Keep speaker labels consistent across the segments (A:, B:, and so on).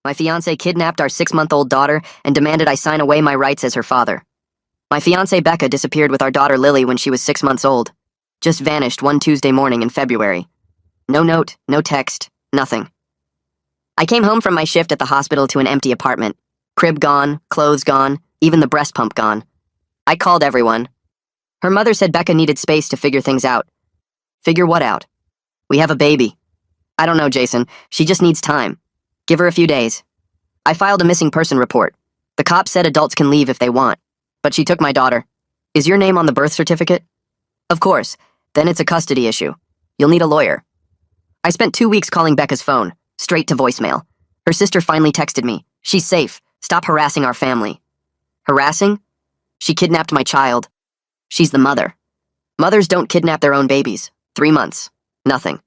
A: My fiancé kidnapped our 6-month-old daughter and demanded I sign away my rights as her father. My fiancée Becca disappeared with our daughter Lily when she was 6 months old. Just vanished one Tuesday morning in February. No note, no text, nothing. I came home from my shift at the hospital to an empty apartment. Crib gone, clothes gone, even the breast pump gone. I called everyone. Her mother said Becca needed space to figure things out. Figure what out? We have a baby. I don't know, Jason. She just needs time. Give her a few days. I filed a missing person report. The cop said adults can leave if they want, but she took my daughter. Is your name on the birth certificate? Of course. Then it's a custody issue. You'll need a lawyer. I spent 2 weeks calling Becca's phone, straight to voicemail. Her sister finally texted me. She's safe. Stop harassing our family. Harassing? She kidnapped my child. She's the mother. Mothers don't kidnap their own babies. 3 months. Nothing.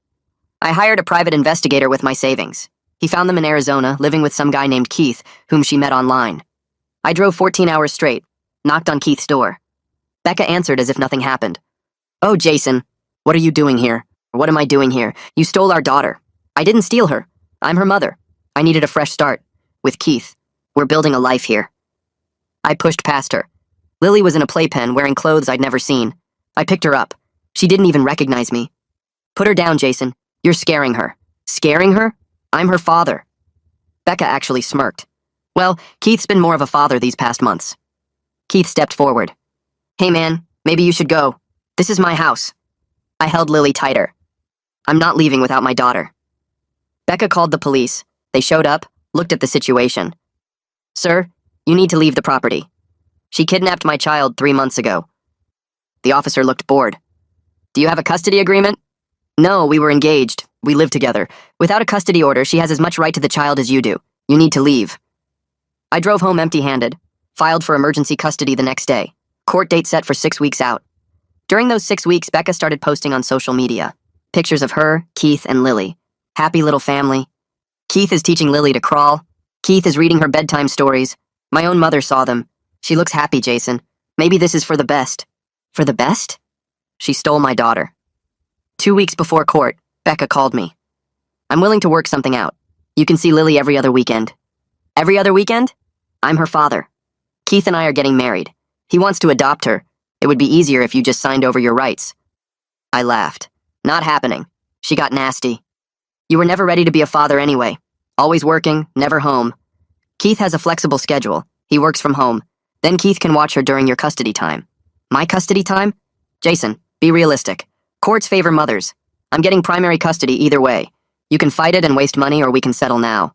A: I hired a private investigator with my savings. He found them in Arizona, living with some guy named Keith, whom she met online. I drove 14 hours straight, knocked on Keith's door. Becca answered as if nothing happened. Oh, Jason, what are you doing here? What am I doing here? You stole our daughter. I didn't steal her. I'm her mother. I needed a fresh start. With Keith. We're building a life here. I pushed past her. Lily was in a playpen wearing clothes I'd never seen. I picked her up. She didn't even recognize me. Put her down, Jason. You're scaring her. Scaring her? I'm her father. Becca actually smirked. Well, Keith's been more of a father these past months. Keith stepped forward. Hey man, maybe you should go. This is my house. I held Lily tighter. I'm not leaving without my daughter. Becca called the police. They showed up, looked at the situation. Sir, you need to leave the property. She kidnapped my child 3 months ago. The officer looked bored. Do you have a custody agreement? No, we were engaged. We live together. Without a custody order, she has as much right to the child as you do. You need to leave. I drove home empty-handed, filed for emergency custody the next day. Court date set for 6 weeks out. During those 6 weeks, Becca started posting on social media. Pictures of her, Keith, and Lily. Happy little family. Keith is teaching Lily to crawl. Keith is reading her bedtime stories. My own mother saw them. She looks happy, Jason. Maybe this is for the best. For the best? She stole my daughter. 2 weeks before court, Becca called me. I'm willing to work something out. You can see Lily every other weekend. Every other weekend? I'm her father. Keith and I are getting married. He wants to adopt her. It would be easier if you just signed over your rights. I laughed. Not happening. She got nasty. You were never ready to be a father anyway. Always working, never home. Keith has a flexible schedule. He works from home. Then Keith can watch her during your custody time. My custody time? Jason, be realistic. Courts favor mothers. I'm getting primary custody either way. You can fight it and waste money, or we can settle now.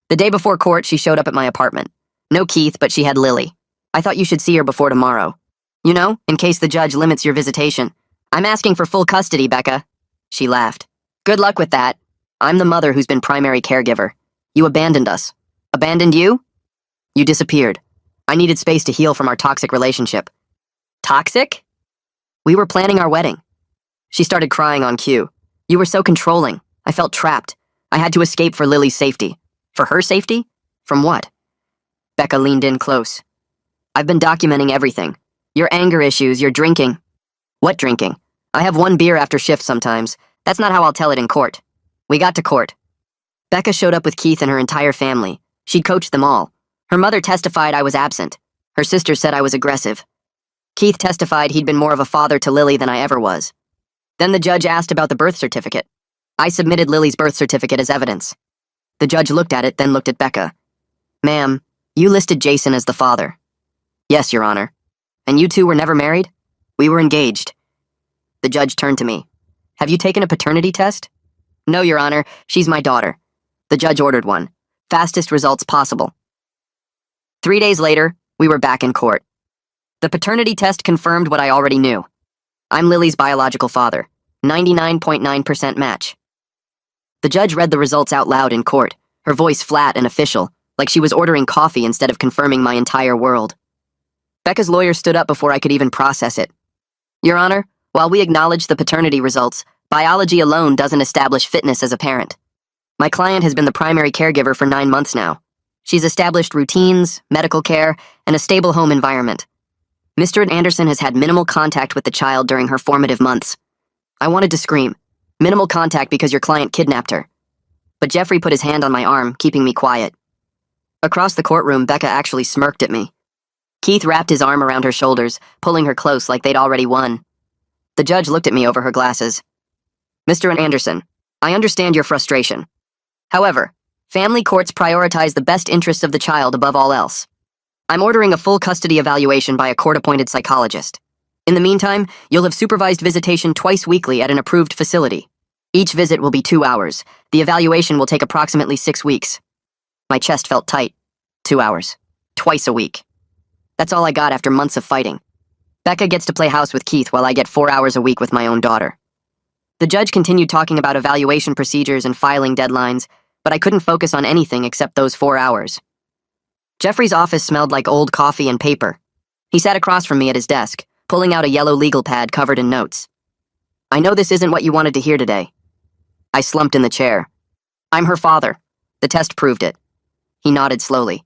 A: The day before court, she showed up at my apartment. No Keith, but she had Lily. I thought you should see her before tomorrow. You know, in case the judge limits your visitation. I'm asking for full custody, Becca. She laughed. Good luck with that. I'm the mother who's been primary caregiver. You abandoned us. Abandoned you? You disappeared. I needed space to heal from our toxic relationship. Toxic? We were planning our wedding. She started crying on cue. You were so controlling. I felt trapped. I had to escape for Lily's safety. For her safety? From what? Becca leaned in close. I've been documenting everything. Your anger issues, your drinking. What drinking? I have 1 beer after shift sometimes. That's not how I'll tell it in court. We got to court. Becca showed up with Keith and her entire family. She'd coached them all. Her mother testified I was absent. Her sister said I was aggressive. Keith testified he'd been more of a father to Lily than I ever was. Then the judge asked about the birth certificate. I submitted Lily's birth certificate as evidence. The judge looked at it, then looked at Becca. Ma'am, you listed Jason as the father. Yes, Your Honor. And you two were never married? We were engaged. The judge turned to me. Have you taken a paternity test? No, Your Honor. She's my daughter. The judge ordered one. Fastest results possible. 3 days later, we were back in court. The paternity test confirmed what I already knew. I'm Lily's biological father. 99.9% match. The judge read the results out loud in court, her voice flat and official, like she was ordering coffee instead of confirming my entire world. Becca's lawyer stood up before I could even process it. Your Honor, while we acknowledge the paternity results, biology alone doesn't establish fitness as a parent. My client has been the primary caregiver for 9 months now. She's established routines, medical care, and a stable home environment. Mr. Anderson has had minimal contact with the child during her formative months. I wanted to scream. Minimal contact because your client kidnapped her. but Jeffrey put his hand on my arm, keeping me quiet. Across the courtroom, Becca actually smirked at me. Keith wrapped his arm around her shoulders, pulling her close like they'd already won. The judge looked at me over her glasses. Mr. Anderson, I understand your frustration. However, family courts prioritize the best interests of the child above all else. I'm ordering a full custody evaluation by a court-appointed psychologist. In the meantime, you'll have supervised visitation twice weekly at an approved facility. Each visit will be 2 hours. The evaluation will take approximately 6 weeks. My chest felt tight. 2 hours. Twice a week. That's all I got after months of fighting. Becca gets to play house with Keith while I get 4 hours a week with my own daughter. The judge continued talking about evaluation procedures and filing deadlines, but I couldn't focus on anything except those 4 hours. Jeffrey's office smelled like old coffee and paper. He sat across from me at his desk, pulling out a yellow legal pad covered in notes. I know this isn't what you wanted to hear today. I slumped in the chair. I'm her father. The test proved it. He nodded slowly.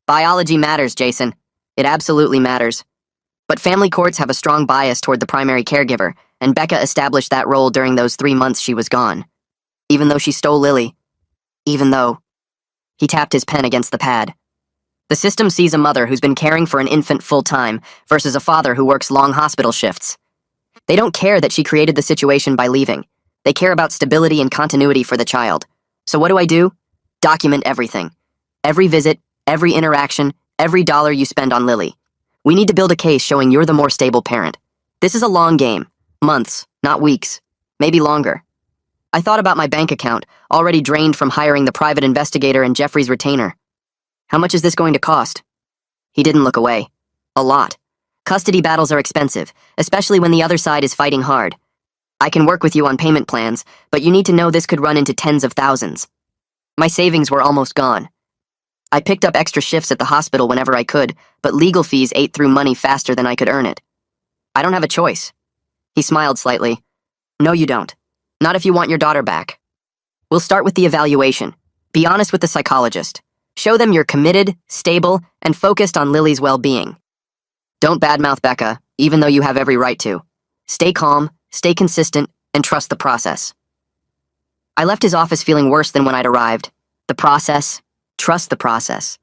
A: Biology matters, Jason. It absolutely matters. But family courts have a strong bias toward the primary caregiver, and Becca established that role during those 3 months she was gone. Even though she stole Lily. Even though... He tapped his pen against the pad. The system sees a mother who's been caring for an infant full-time versus a father who works long hospital shifts. They don't care that she created the situation by leaving. They care about stability and continuity for the child. So what do? Document everything. Every visit, every interaction, every dollar you spend on Lily. We need to build a case showing you're the more stable parent. This is a long game. Months, not weeks. Maybe longer. I thought about my bank account, already drained from hiring the private investigator and Jeffrey's retainer. How much is this going to cost? He didn't look away. A lot. Custody battles are expensive, especially when the other side is fighting hard. I can work with you on payment plans, but you need to know this could run into tens of thousands. My savings were almost gone. I picked up extra shifts at the hospital whenever I could, but legal fees ate through money faster than I could earn it. I don't have a choice. He smiled slightly. No, you don't. Not if you want your daughter back. We'll start with the evaluation. Be honest with the psychologist. Show them you're committed, stable, and focused on Lily's well-being. Don't badmouth Becca, even though you have every right to. Stay calm, stay consistent, and trust the process. I left his office feeling worse than when I'd arrived. The process. Trust the process.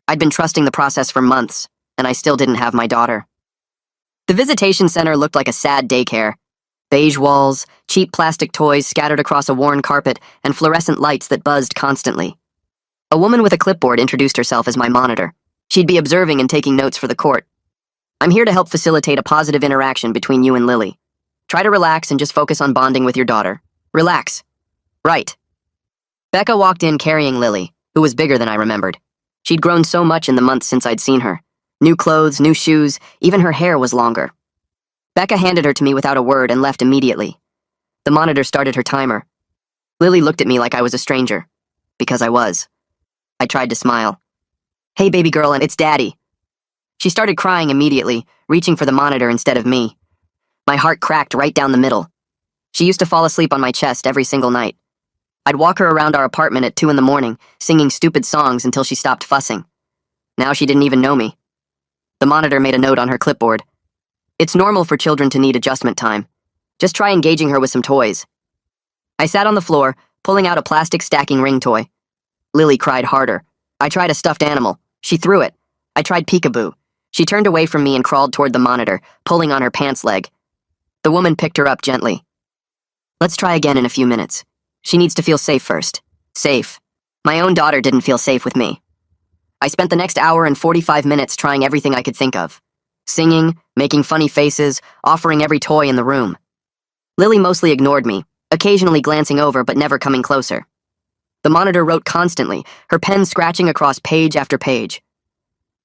A: I'd been trusting the process for months, and I still didn't have my daughter. The visitation center looked like a sad daycare. Beige walls, cheap plastic toys scattered across a worn carpet, and fluorescent lights that buzzed constantly. A woman with a clipboard introduced herself as my monitor. She'd be observing and taking notes for the court. I'm here to help facilitate a positive interaction between you and Lily. Try to relax and just focus on bonding with your daughter. Relax. Right. Becca walked in carrying Lily, who was bigger than I remembered. She'd grown so much in the months since I'd seen her. New clothes, new shoes, even her hair was longer. Becca handed her to me without a word and left immediately. The monitor started her timer. Lily looked at me like I was a stranger. Because I was. I tried to smile. Hey, baby girl, and it's Daddy. She started crying immediately, reaching for the monitor instead of me. My heart cracked right down the middle. She used to fall asleep on my chest every single night. I'd walk her around our apartment at 2 a.m, singing stupid songs until she stopped fussing. Now she didn't even know me. The monitor made a note on her clipboard. It's normal for children to need adjustment time. Just try engaging her with some toys. I sat on the floor, pulling out a plastic stacking ring toy. Lily cried harder. I tried a stuffed animal. She threw it. I tried peekaboo. She turned away from me and crawled toward the monitor, pulling on her pants leg. The woman picked her up gently. Let's try again in a few minutes. She needs to feel safe first. Safe. My own daughter didn't feel safe with me. I spent the next hour and 45 minutes trying everything I could think of. Singing, making funny faces, offering every toy in the room. Lily mostly ignored me, occasionally glancing over but never coming closer. The monitor wrote constantly, her pen scratching across page after page.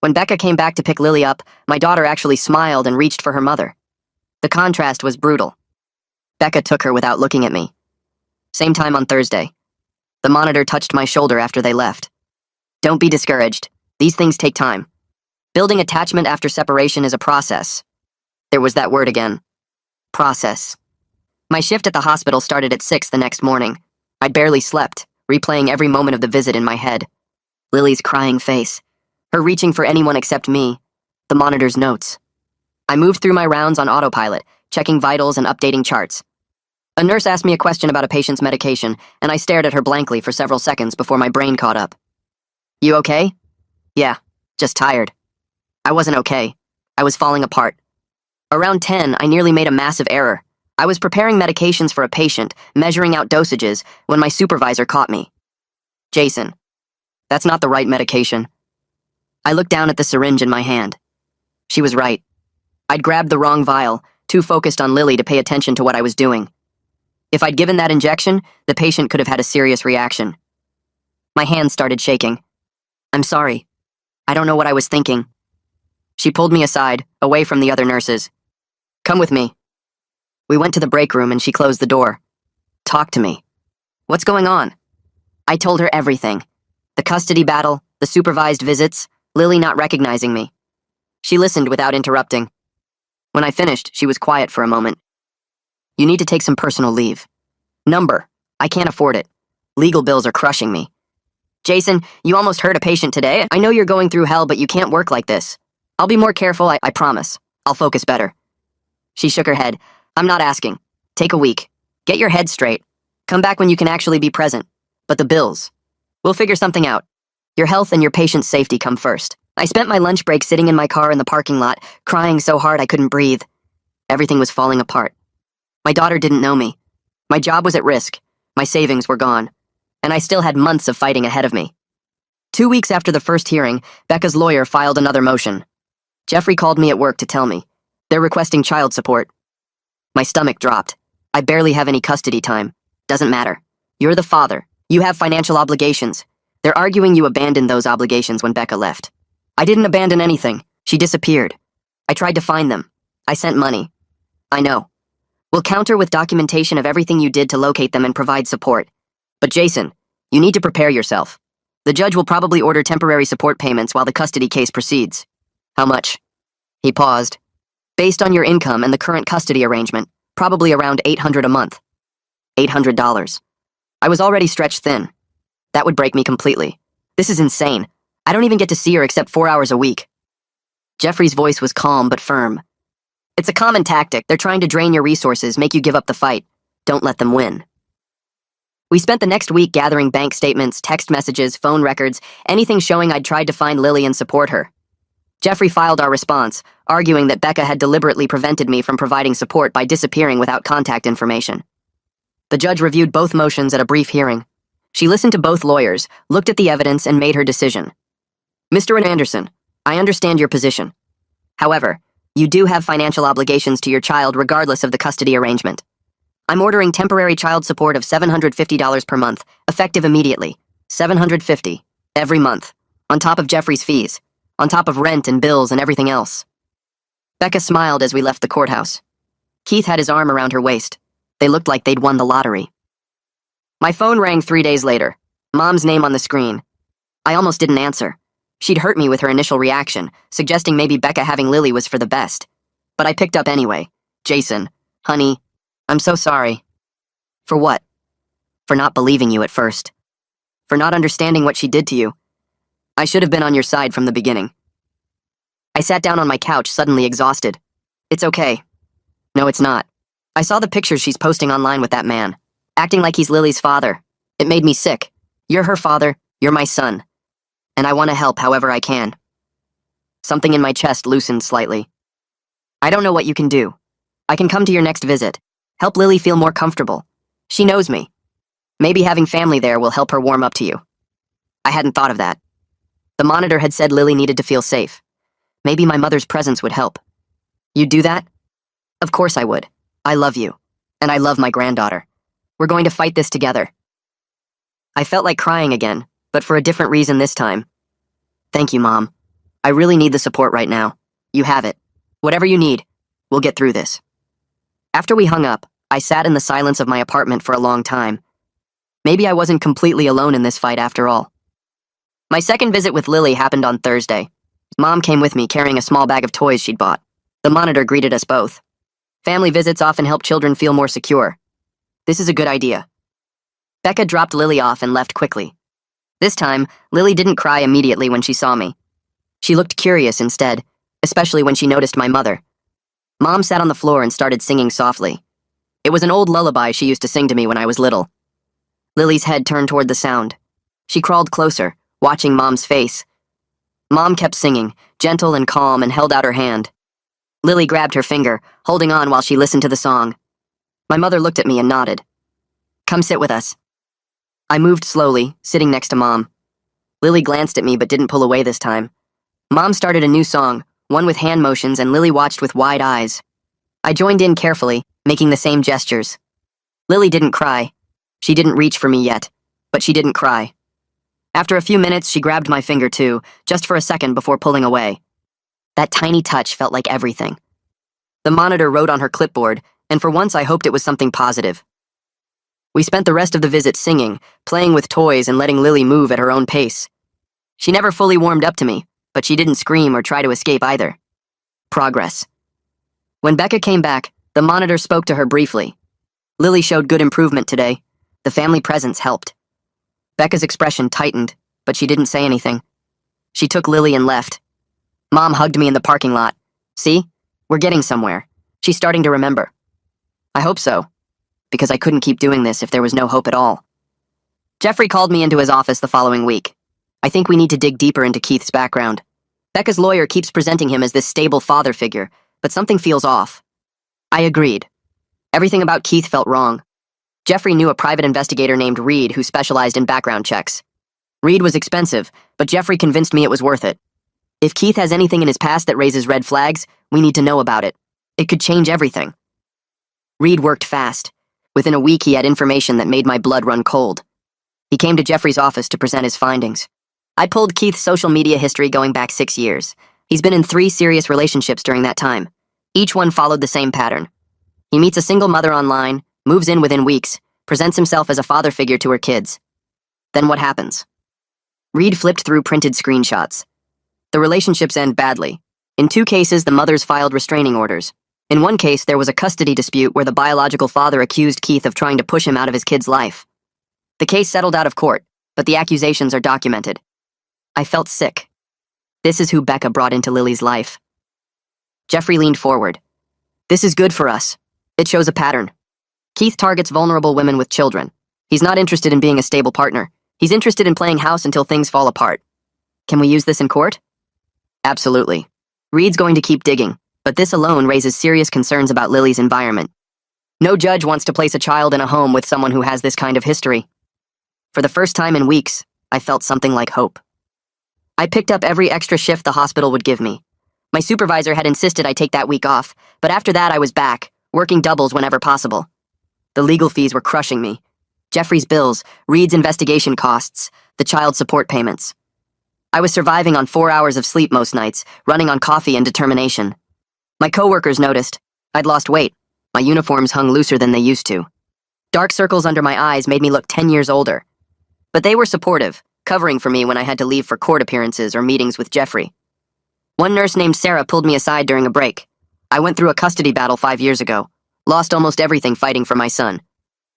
A: When Becca came back to pick Lily up, my daughter actually smiled and reached for her mother. The contrast was brutal. Becca took her without looking at me. Same time on Thursday. The monitor touched my shoulder after they left. Don't be discouraged. These things take time. Building attachment after separation is a process. There was that word again. Process. My shift at the hospital started at 6 the next morning. I'd barely slept, replaying every moment of the visit in my head. Lily's crying face. Her reaching for anyone except me. The monitor's notes. I moved through my rounds on autopilot, checking vitals and updating charts. A nurse asked me a question about a patient's medication, and I stared at her blankly for several seconds before my brain caught up. You okay? Yeah, just tired. I wasn't okay. I was falling apart. Around 10, I nearly made a massive error. I was preparing medications for a patient, measuring out dosages, when my supervisor caught me. Jason, that's not the right medication. I looked down at the syringe in my hand. She was right. I'd grabbed the wrong vial, too focused on Lily to pay attention to what I was doing. If I'd given that injection, the patient could have had a serious reaction. My hands started shaking. I'm sorry. I don't know what I was thinking. She pulled me aside, away from the other nurses. Come with me. We went to the break room and she closed the door. Talk to me. What's going on? I told her everything. The custody battle, the supervised visits, Lily not recognizing me. She listened without interrupting. When I finished, she was quiet for a moment. You need to take some personal leave. Number. I can't afford it. Legal bills are crushing me. Jason, you almost hurt a patient today. I know you're going through hell, but you can't work like this. I'll be more careful, I promise. I'll focus better. She shook her head. I'm not asking. Take a week. Get your head straight. Come back when you can actually be present. But the bills. We'll figure something out. Your health and your patient's safety come first. I spent my lunch break sitting in my car in the parking lot, crying so hard I couldn't breathe. Everything was falling apart. My daughter didn't know me. My job was at risk. My savings were gone. And I still had months of fighting ahead of me. 2 weeks after the first hearing, Becca's lawyer filed another motion. Jeffrey called me at work to tell me. They're requesting child support. My stomach dropped. I barely have any custody time. Doesn't matter. You're the father. You have financial obligations. They're arguing you abandoned those obligations when Becca left. I didn't abandon anything. She disappeared. I tried to find them. I sent money. I know. We'll counter with documentation of everything you did to locate them and provide support. But Jason, you need to prepare yourself. The judge will probably order temporary support payments while the custody case proceeds. How much? He paused. Based on your income and the current custody arrangement, probably around $800 a month. $800. I was already stretched thin. That would break me completely. This is insane. I don't even get to see her except 4 hours a week. Jeffrey's voice was calm but firm. It's a common tactic. They're trying to drain your resources, make you give up the fight. Don't let them win. We spent the next week gathering bank statements, text messages, phone records, anything showing I'd tried to find Lily and support her. Jeffrey filed our response, arguing that Becca had deliberately prevented me from providing support by disappearing without contact information. The judge reviewed both motions at a brief hearing. She listened to both lawyers, looked at the evidence, and made her decision. Mr. Anderson, I understand your position. However, you do have financial obligations to your child regardless of the custody arrangement. I'm ordering temporary child support of $750 per month, effective immediately. $750 every month, on top of Jeffrey's fees, on top of rent and bills and everything else. Becca smiled as we left the courthouse. Keith had his arm around her waist. They looked like they'd won the lottery. My phone rang 3 days later. Mom's name on the screen. I almost didn't answer. She'd hurt me with her initial reaction, suggesting maybe Becca having Lily was for the best. But I picked up anyway. Jason, honey, I'm so sorry. For what? For not believing you at first. For not understanding what she did to you. I should have been on your side from the beginning. I sat down on my couch, suddenly exhausted. It's okay. No, it's not. I saw the pictures she's posting online with that man, acting like he's Lily's father. It made me sick. You're her father, you're my son. And I want to help however I can. Something in my chest loosened slightly. I don't know what you can do. I can come to your next visit. Help Lily feel more comfortable. She knows me. Maybe having family there will help her warm up to you. I hadn't thought of that. The monitor had said Lily needed to feel safe. Maybe my mother's presence would help. You'd do that? Of course I would. I love you. And I love my granddaughter. We're going to fight this together. I felt like crying again, but for a different reason this time. Thank you, Mom. I really need the support right now. You have it. Whatever you need, we'll get through this. After we hung up, I sat in the silence of my apartment for a long time. Maybe I wasn't completely alone in this fight after all. My second visit with Lily happened on Thursday. Mom came with me carrying a small bag of toys she'd bought. The monitor greeted us both. Family visits often help children feel more secure. This is a good idea. Becca dropped Lily off and left quickly. This time, Lily didn't cry immediately when she saw me. She looked curious instead, especially when she noticed my mother. Mom sat on the floor and started singing softly. It was an old lullaby she used to sing to me when I was little. Lily's head turned toward the sound. She crawled closer, watching Mom's face. Mom kept singing, gentle and calm, and held out her hand. Lily grabbed her finger, holding on while she listened to the song. My mother looked at me and nodded. Come sit with us. I moved slowly, sitting next to Mom. Lily glanced at me but didn't pull away this time. Mom started a new song, one with hand motions, and Lily watched with wide eyes. I joined in carefully, making the same gestures. Lily didn't cry. She didn't reach for me yet, but she didn't cry. After a few minutes, she grabbed my finger too, just for a second before pulling away. That tiny touch felt like everything. The monitor wrote on her clipboard, and for once I hoped it was something positive. We spent the rest of the visit singing, playing with toys, and letting Lily move at her own pace. She never fully warmed up to me, but she didn't scream or try to escape either. Progress. When Becca came back, the monitor spoke to her briefly. Lily showed good improvement today. The family presence helped. Becca's expression tightened, but she didn't say anything. She took Lily and left. Mom hugged me in the parking lot. See? We're getting somewhere. She's starting to remember. I hope so, because I couldn't keep doing this if there was no hope at all. Jeffrey called me into his office the following week. I think we need to dig deeper into Keith's background. Becca's lawyer keeps presenting him as this stable father figure, but something feels off. I agreed. Everything about Keith felt wrong. Jeffrey knew a private investigator named Reed who specialized in background checks. Reed was expensive, but Jeffrey convinced me it was worth it. If Keith has anything in his past that raises red flags, we need to know about it. It could change everything. Reed worked fast. Within a week, he had information that made my blood run cold. He came to Jeffrey's office to present his findings. I pulled Keith's social media history going back 6 years. He's been in 3 serious relationships during that time. Each one followed the same pattern. He meets a single mother online, moves in within weeks, presents himself as a father figure to her kids. Then what happens? Reed flipped through printed screenshots. The relationships end badly. In 2 cases, the mothers filed restraining orders. In 1 case, there was a custody dispute where the biological father accused Keith of trying to push him out of his kid's life. The case settled out of court, but the accusations are documented. I felt sick. This is who Becca brought into Lily's life. Jeffrey leaned forward. This is good for us. It shows a pattern. Keith targets vulnerable women with children. He's not interested in being a stable partner. He's interested in playing house until things fall apart. Can we use this in court? Absolutely. Reed's going to keep digging, but this alone raises serious concerns about Lily's environment. No judge wants to place a child in a home with someone who has this kind of history. For the first time in weeks, I felt something like hope. I picked up every extra shift the hospital would give me. My supervisor had insisted I take that week off, but after that I was back, working doubles whenever possible. The legal fees were crushing me. Jeffrey's bills, Reed's investigation costs, the child support payments. I was surviving on 4 hours of sleep most nights, running on coffee and determination. My coworkers noticed. I'd lost weight. My uniforms hung looser than they used to. Dark circles under my eyes made me look 10 years older. But they were supportive, covering for me when I had to leave for court appearances or meetings with Jeffrey. One nurse named Sarah pulled me aside during a break. I went through a custody battle 5 years ago, lost almost everything fighting for my son.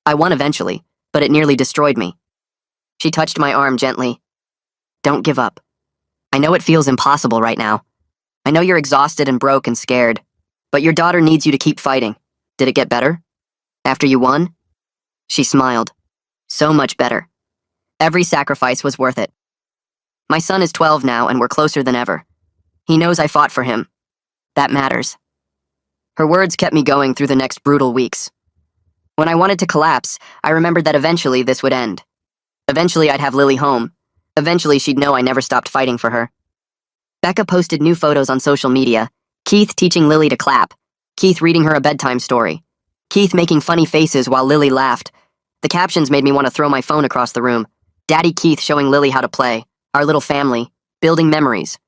A: I won eventually, but it nearly destroyed me. She touched my arm gently. Don't give up. I know it feels impossible right now. I know you're exhausted and broke and scared, but your daughter needs you to keep fighting. Did it get better? After you won? She smiled. So much better. Every sacrifice was worth it. My son is 12 now, and we're closer than ever. He knows I fought for him. That matters. Her words kept me going through the next brutal weeks. When I wanted to collapse, I remembered that eventually this would end. Eventually I'd have Lily home. Eventually she'd know I never stopped fighting for her. Becca posted new photos on social media. Keith teaching Lily to clap. Keith reading her a bedtime story. Keith making funny faces while Lily laughed. The captions made me want to throw my phone across the room. Daddy Keith showing Lily how to play. Our little family. Building memories.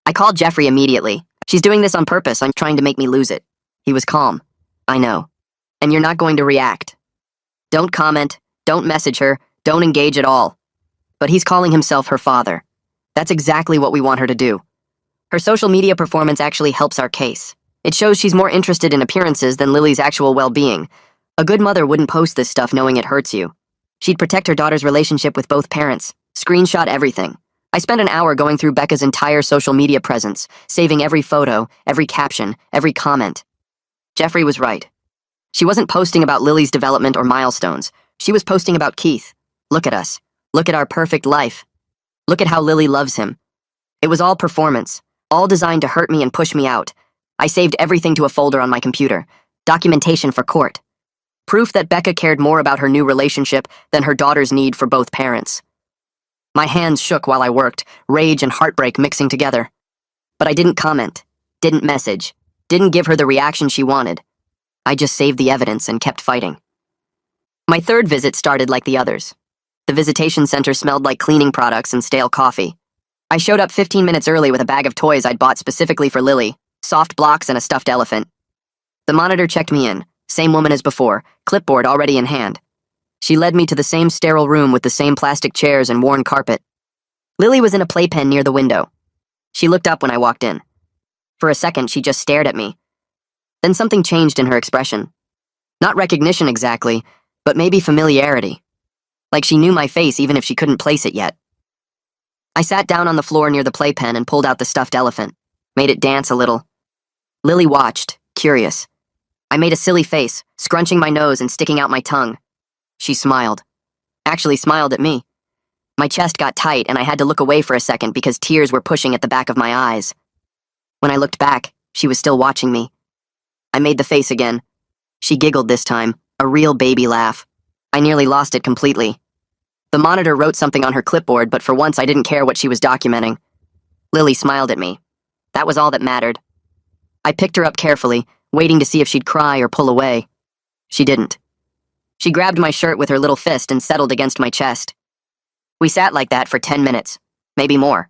A: I called Jeffrey immediately. She's doing this on purpose. I'm trying to make me lose it. He was calm. I know. And you're not going to react. Don't comment. Don't message her. Don't engage at all. But he's calling himself her father. That's exactly what we want her to do. Her social media performance actually helps our case. It shows she's more interested in appearances than Lily's actual well-being. A good mother wouldn't post this stuff knowing it hurts you. She'd protect her daughter's relationship with both parents, screenshot everything. I spent an hour going through Becca's entire social media presence, saving every photo, every caption, every comment. Jeffrey was right. She wasn't posting about Lily's development or milestones. She was posting about Keith. Look at us. Look at our perfect life. Look at how Lily loves him. It was all performance, all designed to hurt me and push me out. I saved everything to a folder on my computer. Documentation for court. Proof that Becca cared more about her new relationship than her daughter's need for both parents. My hands shook while I worked, rage and heartbreak mixing together. But I didn't comment, didn't message, didn't give her the reaction she wanted. I just saved the evidence and kept fighting. My third visit started like the others. The visitation center smelled like cleaning products and stale coffee. I showed up 15 minutes early with a bag of toys I'd bought specifically for Lily, soft blocks and a stuffed elephant. The monitor checked me in, same woman as before, clipboard already in hand. She led me to the same sterile room with the same plastic chairs and worn carpet. Lily was in a playpen near the window. She looked up when I walked in. For a second, she just stared at me. Then something changed in her expression. Not recognition exactly, but maybe familiarity. Like she knew my face even if she couldn't place it yet. I sat down on the floor near the playpen and pulled out the stuffed elephant, made it dance a little. Lily watched, curious. I made a silly face, scrunching my nose and sticking out my tongue. She smiled. Actually smiled at me. My chest got tight and I had to look away for a second because tears were pushing at the back of my eyes. When I looked back, she was still watching me. I made the face again. She giggled this time, a real baby laugh. I nearly lost it completely. The monitor wrote something on her clipboard, but for once I didn't care what she was documenting. Lily smiled at me. That was all that mattered. I picked her up carefully, waiting to see if she'd cry or pull away. She didn't. She grabbed my shirt with her little fist and settled against my chest. We sat like that for 10 minutes, maybe more.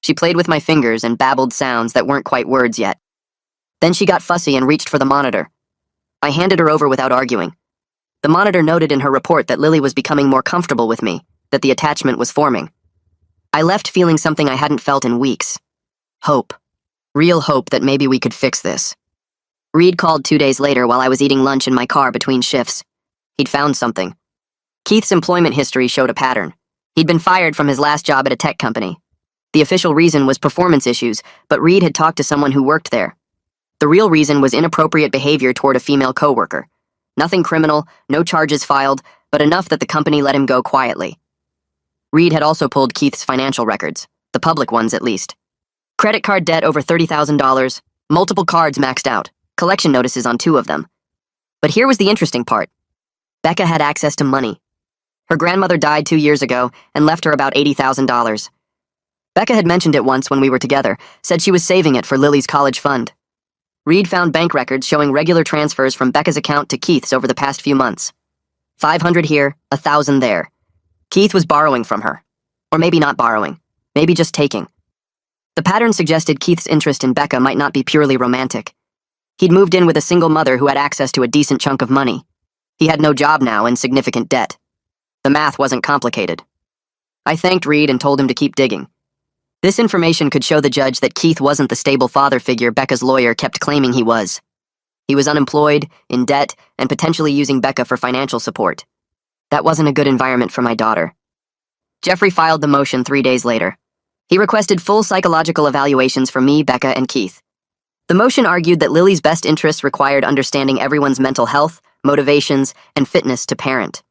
A: She played with my fingers and babbled sounds that weren't quite words yet. Then she got fussy and reached for the monitor. I handed her over without arguing. The monitor noted in her report that Lily was becoming more comfortable with me, that the attachment was forming. I left feeling something I hadn't felt in weeks. Hope. Real hope that maybe we could fix this. Reed called 2 days later while I was eating lunch in my car between shifts. He'd found something. Keith's employment history showed a pattern. He'd been fired from his last job at a tech company. The official reason was performance issues, but Reed had talked to someone who worked there. The real reason was inappropriate behavior toward a female coworker. Nothing criminal, no charges filed, but enough that the company let him go quietly. Reed had also pulled Keith's financial records, the public ones at least. Credit card debt over $30,000, multiple cards maxed out, collection notices on 2 of them. But here was the interesting part. Becca had access to money. Her grandmother died 2 years ago and left her about $80,000. Becca had mentioned it once when we were together, said she was saving it for Lily's college fund. Reed found bank records showing regular transfers from Becca's account to Keith's over the past few months. 500 here, 1,000 there. Keith was borrowing from her. Or maybe not borrowing, maybe just taking. The pattern suggested Keith's interest in Becca might not be purely romantic. He'd moved in with a single mother who had access to a decent chunk of money. He had no job now and significant debt. The math wasn't complicated. I thanked Reed and told him to keep digging. This information could show the judge that Keith wasn't the stable father figure Becca's lawyer kept claiming he was. He was unemployed, in debt, and potentially using Becca for financial support. That wasn't a good environment for my daughter. Jeffrey filed the motion 3 days later. He requested full psychological evaluations for me, Becca, and Keith. The motion argued that Lily's best interests required understanding everyone's mental health, motivations, and fitness to parent.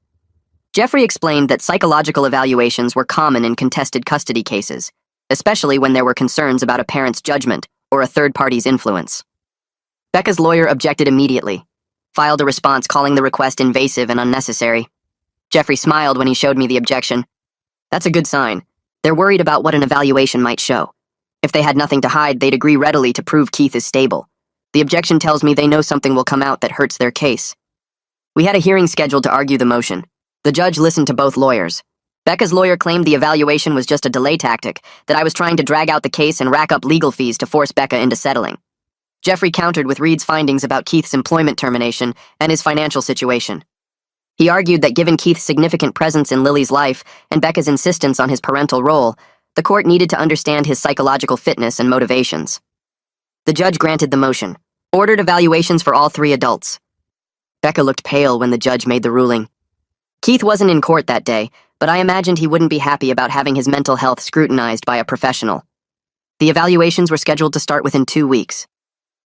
A: Jeffrey explained that psychological evaluations were common in contested custody cases, especially when there were concerns about a parent's judgment or a third party's influence. Becca's lawyer objected immediately, filed a response calling the request invasive and unnecessary. Jeffrey smiled when he showed me the objection. That's a good sign. They're worried about what an evaluation might show. If they had nothing to hide, they'd agree readily to prove Keith is stable. The objection tells me they know something will come out that hurts their case. We had a hearing scheduled to argue the motion. The judge listened to both lawyers. Becca's lawyer claimed the evaluation was just a delay tactic, that I was trying to drag out the case and rack up legal fees to force Becca into settling. Jeffrey countered with Reed's findings about Keith's employment termination and his financial situation. He argued that given Keith's significant presence in Lily's life and Becca's insistence on his parental role, the court needed to understand his psychological fitness and motivations. The judge granted the motion, ordered evaluations for all 3 adults. Becca looked pale when the judge made the ruling. Keith wasn't in court that day, but I imagined he wouldn't be happy about having his mental health scrutinized by a professional. The evaluations were scheduled to start within 2 weeks.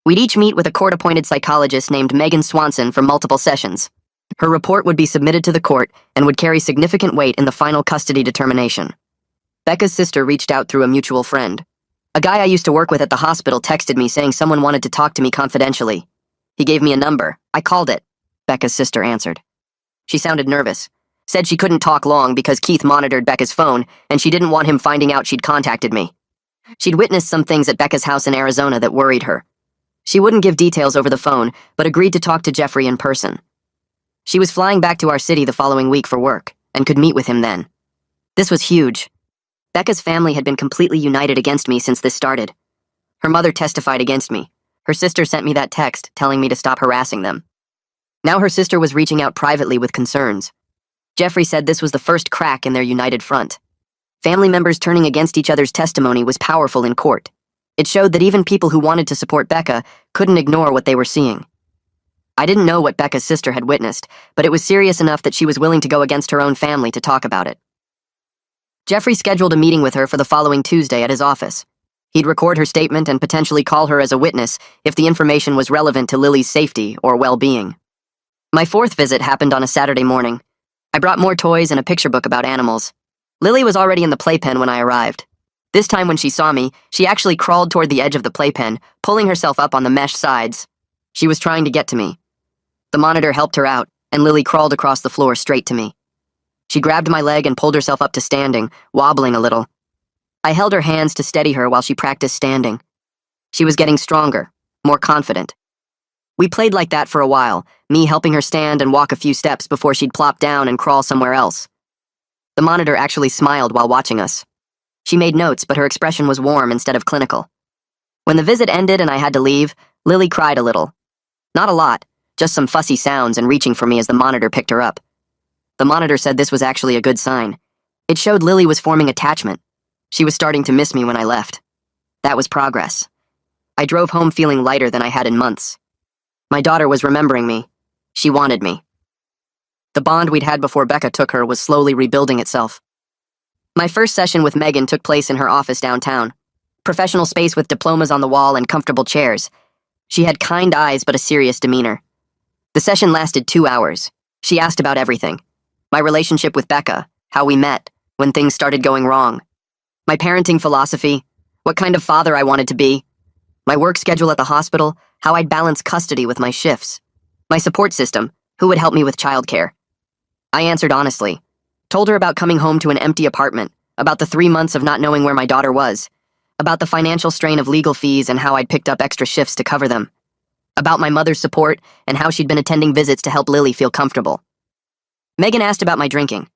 A: We'd each meet with a court-appointed psychologist named Megan Swanson for multiple sessions. Her report would be submitted to the court and would carry significant weight in the final custody determination. Becca's sister reached out through a mutual friend. A guy I used to work with at the hospital texted me saying someone wanted to talk to me confidentially. He gave me a number. I called it. Becca's sister answered. She sounded nervous. Said she couldn't talk long because Keith monitored Becca's phone and she didn't want him finding out she'd contacted me. She'd witnessed some things at Becca's house in Arizona that worried her. She wouldn't give details over the phone, but agreed to talk to Jeffrey in person. She was flying back to our city the following week for work and could meet with him then. This was huge. Becca's family had been completely united against me since this started. Her mother testified against me. Her sister sent me that text telling me to stop harassing them. Now her sister was reaching out privately with concerns. Jeffrey said this was the first crack in their united front. Family members turning against each other's testimony was powerful in court. It showed that even people who wanted to support Becca couldn't ignore what they were seeing. I didn't know what Becca's sister had witnessed, but it was serious enough that she was willing to go against her own family to talk about it. Jeffrey scheduled a meeting with her for the following Tuesday at his office. He'd record her statement and potentially call her as a witness if the information was relevant to Lily's safety or well-being. My fourth visit happened on a Saturday morning. I brought more toys and a picture book about animals. Lily was already in the playpen when I arrived. This time when she saw me, she actually crawled toward the edge of the playpen, pulling herself up on the mesh sides. She was trying to get to me. The monitor helped her out, and Lily crawled across the floor straight to me. She grabbed my leg and pulled herself up to standing, wobbling a little. I held her hands to steady her while she practiced standing. She was getting stronger, more confident. We played like that for a while, me helping her stand and walk a few steps before she'd plop down and crawl somewhere else. The monitor actually smiled while watching us. She made notes, but her expression was warm instead of clinical. When the visit ended and I had to leave, Lily cried a little. Not a lot, just some fussy sounds and reaching for me as the monitor picked her up. The monitor said this was actually a good sign. It showed Lily was forming attachment. She was starting to miss me when I left. That was progress. I drove home feeling lighter than I had in months. My daughter was remembering me. She wanted me. The bond we'd had before Becca took her was slowly rebuilding itself. My first session with Megan took place in her office downtown. Professional space with diplomas on the wall and comfortable chairs. She had kind eyes but a serious demeanor. The session lasted 2 hours. She asked about everything. My relationship with Becca, how we met, when things started going wrong. My parenting philosophy, what kind of father I wanted to be. My work schedule at the hospital, how I'd balance custody with my shifts. My support system, who would help me with childcare. I answered honestly. Told her about coming home to an empty apartment, about the 3 months of not knowing where my daughter was, about the financial strain of legal fees and how I'd picked up extra shifts to cover them, about my mother's support and how she'd been attending visits to help Lily feel comfortable. Megan asked about my drinking.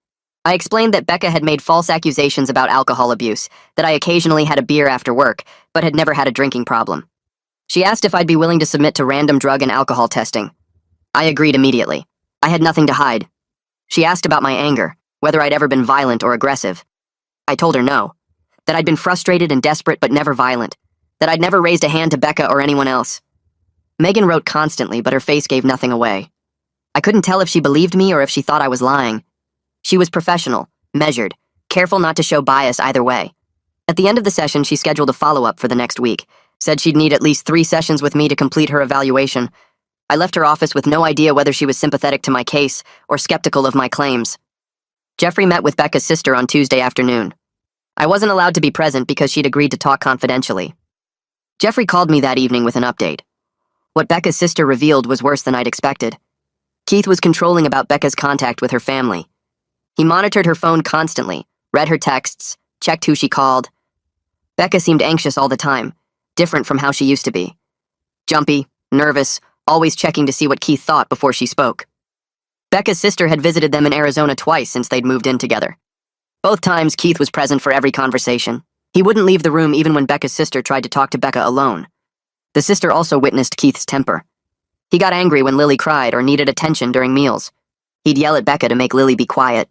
A: I explained that Becca had made false accusations about alcohol abuse, that I occasionally had a beer after work, but had never had a drinking problem. She asked if I'd be willing to submit to random drug and alcohol testing. I agreed immediately. I had nothing to hide. She asked about my anger, whether I'd ever been violent or aggressive. I told her no, that I'd been frustrated and desperate but never violent, that I'd never raised a hand to Becca or anyone else. Megan wrote constantly, but her face gave nothing away. I couldn't tell if she believed me or if she thought I was lying. She was professional, measured, careful not to show bias either way. At the end of the session, she scheduled a follow-up for the next week, said she'd need at least 3 sessions with me to complete her evaluation. I left her office with no idea whether she was sympathetic to my case or skeptical of my claims. Jeffrey met with Becca's sister on Tuesday afternoon. I wasn't allowed to be present because she'd agreed to talk confidentially. Jeffrey called me that evening with an update. What Becca's sister revealed was worse than I'd expected. Keith was controlling about Becca's contact with her family. He monitored her phone constantly, read her texts, checked who she called. Becca seemed anxious all the time, different from how she used to be. Jumpy, nervous, always checking to see what Keith thought before she spoke. Becca's sister had visited them in Arizona twice since they'd moved in together. Both times, Keith was present for every conversation. He wouldn't leave the room even when Becca's sister tried to talk to Becca alone. The sister also witnessed Keith's temper. He got angry when Lily cried or needed attention during meals. He'd yell at Becca to make Lily be quiet.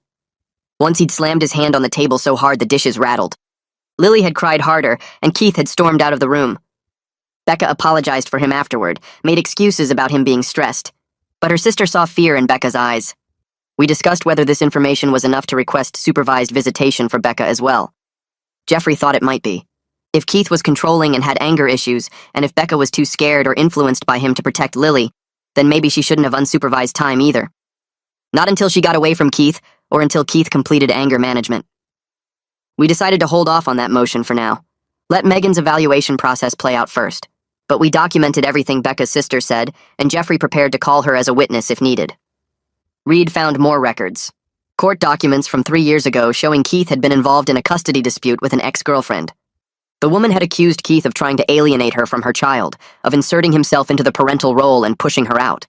A: Once he'd slammed his hand on the table so hard the dishes rattled. Lily had cried harder, and Keith had stormed out of the room. Becca apologized for him afterward, made excuses about him being stressed. But her sister saw fear in Becca's eyes. We discussed whether this information was enough to request supervised visitation for Becca as well. Jeffrey thought it might be. If Keith was controlling and had anger issues, and if Becca was too scared or influenced by him to protect Lily, then maybe she shouldn't have unsupervised time either. Not until she got away from Keith, or until Keith completed anger management. We decided to hold off on that motion for now. Let Megan's evaluation process play out first. But we documented everything Becca's sister said, and Jeffrey prepared to call her as a witness if needed. Reed found more records. Court documents from 3 years ago showing Keith had been involved in a custody dispute with an ex-girlfriend. The woman had accused Keith of trying to alienate her from her child, of inserting himself into the parental role and pushing her out.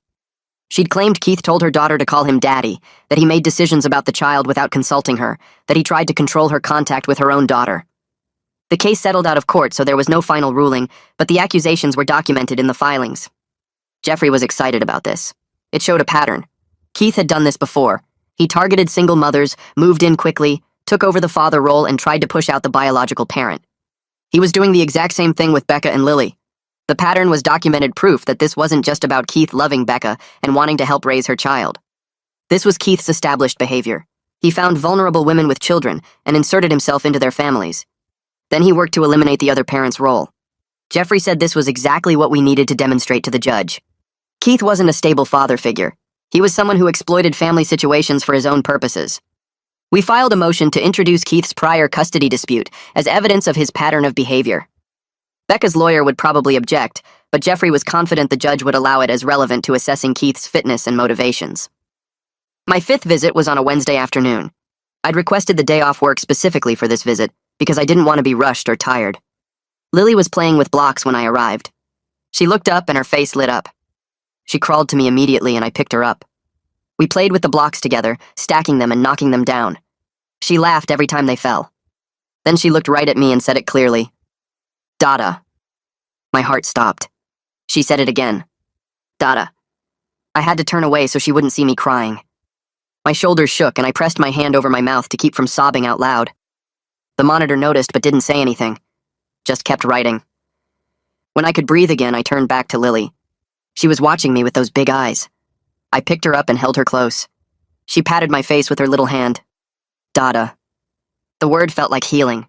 A: She'd claimed Keith told her daughter to call him daddy, that he made decisions about the child without consulting her, that he tried to control her contact with her own daughter. The case settled out of court, so there was no final ruling, but the accusations were documented in the filings. Jeffrey was excited about this. It showed a pattern. Keith had done this before. He targeted single mothers, moved in quickly, took over the father role, and tried to push out the biological parent. He was doing the exact same thing with Becca and Lily. The pattern was documented proof that this wasn't just about Keith loving Becca and wanting to help raise her child. This was Keith's established behavior. He found vulnerable women with children and inserted himself into their families. Then he worked to eliminate the other parent's role. Jeffrey said this was exactly what we needed to demonstrate to the judge. Keith wasn't a stable father figure. He was someone who exploited family situations for his own purposes. We filed a motion to introduce Keith's prior custody dispute as evidence of his pattern of behavior. Becca's lawyer would probably object, but Jeffrey was confident the judge would allow it as relevant to assessing Keith's fitness and motivations. My 5th visit was on a Wednesday afternoon. I'd requested the day off work specifically for this visit because I didn't want to be rushed or tired. Lily was playing with blocks when I arrived. She looked up and her face lit up. She crawled to me immediately and I picked her up. We played with the blocks together, stacking them and knocking them down. She laughed every time they fell. Then she looked right at me and said it clearly. Dada. My heart stopped. She said it again. Dada. I had to turn away so she wouldn't see me crying. My shoulders shook and I pressed my hand over my mouth to keep from sobbing out loud. The monitor noticed but didn't say anything. Just kept writing. When I could breathe again, I turned back to Lily. She was watching me with those big eyes. I picked her up and held her close. She patted my face with her little hand. Dada. The word felt like healing.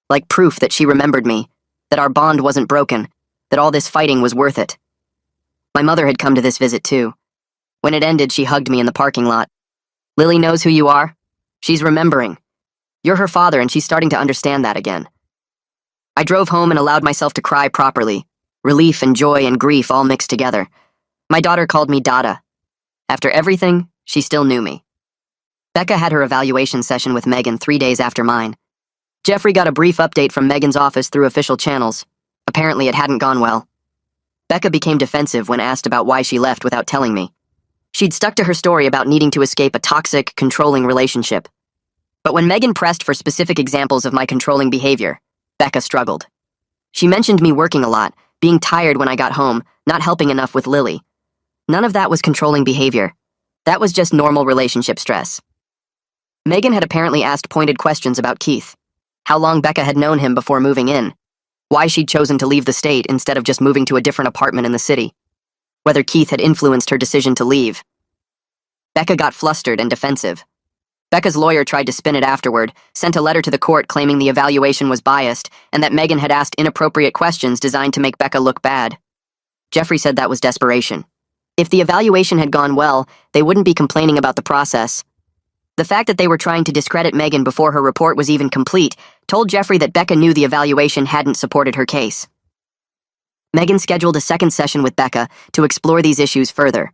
A: Like proof that she remembered me, that our bond wasn't broken, that all this fighting was worth it. My mother had come to this visit too. When it ended, she hugged me in the parking lot. Lily knows who you are. She's remembering. You're her father and she's starting to understand that again. I drove home and allowed myself to cry properly. Relief and joy and grief all mixed together. My daughter called me Dada. After everything, she still knew me. Becca had her evaluation session with Megan 3 days after mine. Jeffrey got a brief update from Megan's office through official channels. Apparently it hadn't gone well. Becca became defensive when asked about why she left without telling me. She'd stuck to her story about needing to escape a toxic, controlling relationship. But when Megan pressed for specific examples of my controlling behavior, Becca struggled. She mentioned me working a lot, being tired when I got home, not helping enough with Lily. None of that was controlling behavior. That was just normal relationship stress. Megan had apparently asked pointed questions about Keith. How long Becca had known him before moving in. Why she'd chosen to leave the state instead of just moving to a different apartment in the city. Whether Keith had influenced her decision to leave. Becca got flustered and defensive. Becca's lawyer tried to spin it afterward, sent a letter to the court claiming the evaluation was biased and that Megan had asked inappropriate questions designed to make Becca look bad. Jeffrey said that was desperation. If the evaluation had gone well, they wouldn't be complaining about the process. The fact that they were trying to discredit Megan before her report was even complete told Jeffrey that Becca knew the evaluation hadn't supported her case. Megan scheduled a second session with Becca to explore these issues further.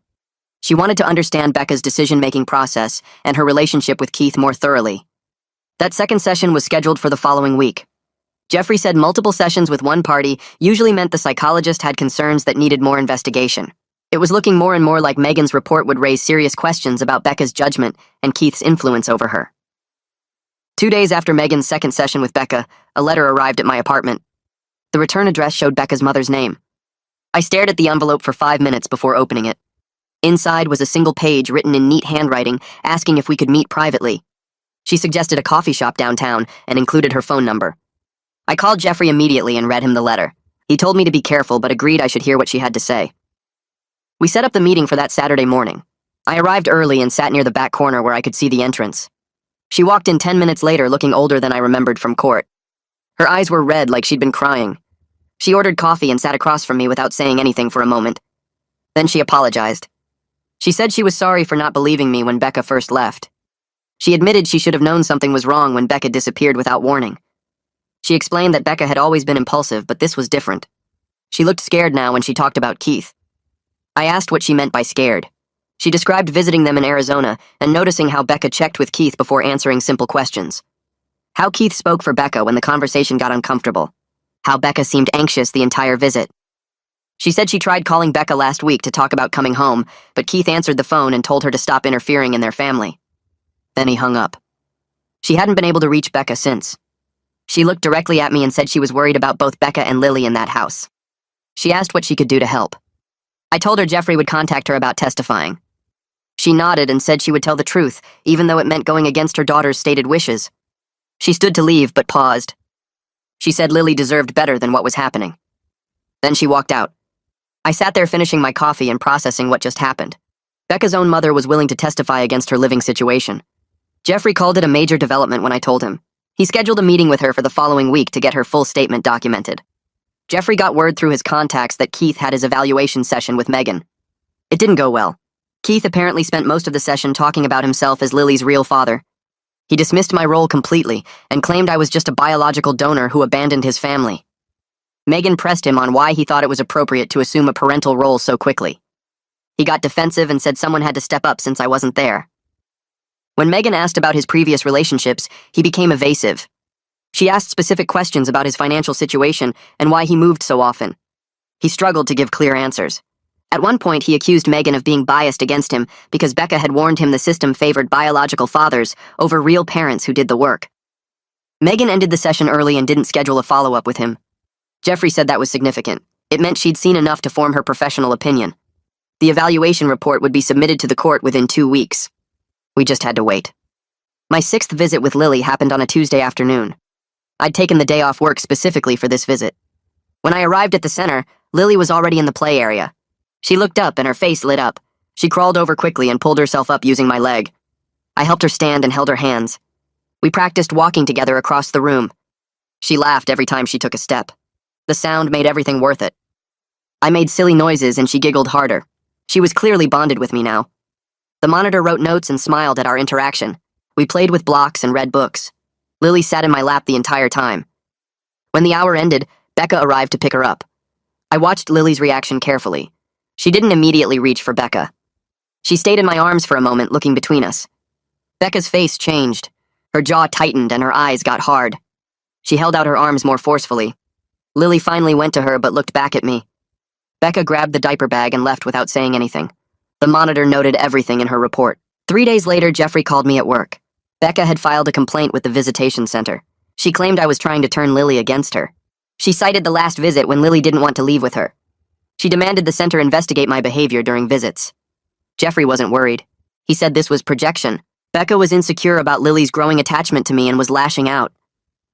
A: She wanted to understand Becca's decision-making process and her relationship with Keith more thoroughly. That second session was scheduled for the following week. Jeffrey said multiple sessions with one party usually meant the psychologist had concerns that needed more investigation. It was looking more and more like Megan's report would raise serious questions about Becca's judgment and Keith's influence over her. 2 days after Megan's second session with Becca, a letter arrived at my apartment. The return address showed Becca's mother's name. I stared at the envelope for 5 minutes before opening it. Inside was a single page written in neat handwriting asking if we could meet privately. She suggested a coffee shop downtown and included her phone number. I called Jeffrey immediately and read him the letter. He told me to be careful but agreed I should hear what she had to say. We set up the meeting for that Saturday morning. I arrived early and sat near the back corner where I could see the entrance. She walked in 10 minutes later looking older than I remembered from court. Her eyes were red like she'd been crying. She ordered coffee and sat across from me without saying anything for a moment. Then she apologized. She said she was sorry for not believing me when Becca first left. She admitted she should have known something was wrong when Becca disappeared without warning. She explained that Becca had always been impulsive, but this was different. She looked scared now when she talked about Keith. I asked what she meant by scared. She described visiting them in Arizona and noticing how Becca checked with Keith before answering simple questions. How Keith spoke for Becca when the conversation got uncomfortable. How Becca seemed anxious the entire visit. She said she tried calling Becca last week to talk about coming home, but Keith answered the phone and told her to stop interfering in their family. Then he hung up. She hadn't been able to reach Becca since. She looked directly at me and said she was worried about both Becca and Lily in that house. She asked what she could do to help. I told her Jeffrey would contact her about testifying. She nodded and said she would tell the truth, even though it meant going against her daughter's stated wishes. She stood to leave, but paused. She said Lily deserved better than what was happening. Then she walked out. I sat there finishing my coffee and processing what just happened. Becca's own mother was willing to testify against her living situation. Jeffrey called it a major development when I told him. He scheduled a meeting with her for the following week to get her full statement documented. Jeffrey got word through his contacts that Keith had his evaluation session with Megan. It didn't go well. Keith apparently spent most of the session talking about himself as Lily's real father. He dismissed my role completely and claimed I was just a biological donor who abandoned his family. Megan pressed him on why he thought it was appropriate to assume a parental role so quickly. He got defensive and said someone had to step up since I wasn't there. When Megan asked about his previous relationships, he became evasive. She asked specific questions about his financial situation and why he moved so often. He struggled to give clear answers. At one point, he accused Megan of being biased against him because Becca had warned him the system favored biological fathers over real parents who did the work. Megan ended the session early and didn't schedule a follow-up with him. Jeffrey said that was significant. It meant she'd seen enough to form her professional opinion. The evaluation report would be submitted to the court within 2 weeks. We just had to wait. My 6th visit with Lily happened on a Tuesday afternoon. I'd taken the day off work specifically for this visit. When I arrived at the center, Lily was already in the play area. She looked up and her face lit up. She crawled over quickly and pulled herself up using my leg. I helped her stand and held her hands. We practiced walking together across the room. She laughed every time she took a step. The sound made everything worth it. I made silly noises and she giggled harder. She was clearly bonded with me now. The monitor wrote notes and smiled at our interaction. We played with blocks and read books. Lily sat in my lap the entire time. When the hour ended, Becca arrived to pick her up. I watched Lily's reaction carefully. She didn't immediately reach for Becca. She stayed in my arms for a moment, looking between us. Becca's face changed. Her jaw tightened and her eyes got hard. She held out her arms more forcefully. Lily finally went to her but looked back at me. Becca grabbed the diaper bag and left without saying anything. The monitor noted everything in her report. 3 days later, Jeffrey called me at work. Becca had filed a complaint with the visitation center. She claimed I was trying to turn Lily against her. She cited the last visit when Lily didn't want to leave with her. She demanded the center investigate my behavior during visits. Jeffrey wasn't worried. He said this was projection. Becca was insecure about Lily's growing attachment to me and was lashing out.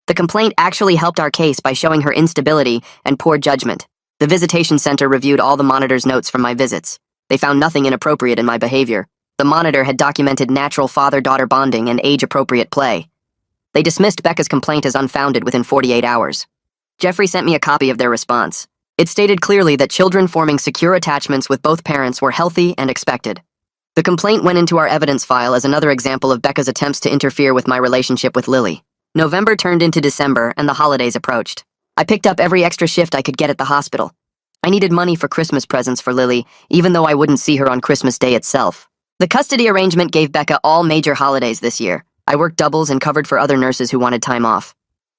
A: The complaint actually helped our case by showing her instability and poor judgment. The visitation center reviewed all the monitor's notes from my visits. They found nothing inappropriate in my behavior. The monitor had documented natural father-daughter bonding and age-appropriate play. They dismissed Becca's complaint as unfounded within 48 hours. Jeffrey sent me a copy of their response. It stated clearly that children forming secure attachments with both parents were healthy and expected. The complaint went into our evidence file as another example of Becca's attempts to interfere with my relationship with Lily. November turned into December and the holidays approached. I picked up every extra shift I could get at the hospital. I needed money for Christmas presents for Lily, even though I wouldn't see her on Christmas Day itself. The custody arrangement gave Becca all major holidays this year. I worked doubles and covered for other nurses who wanted time off.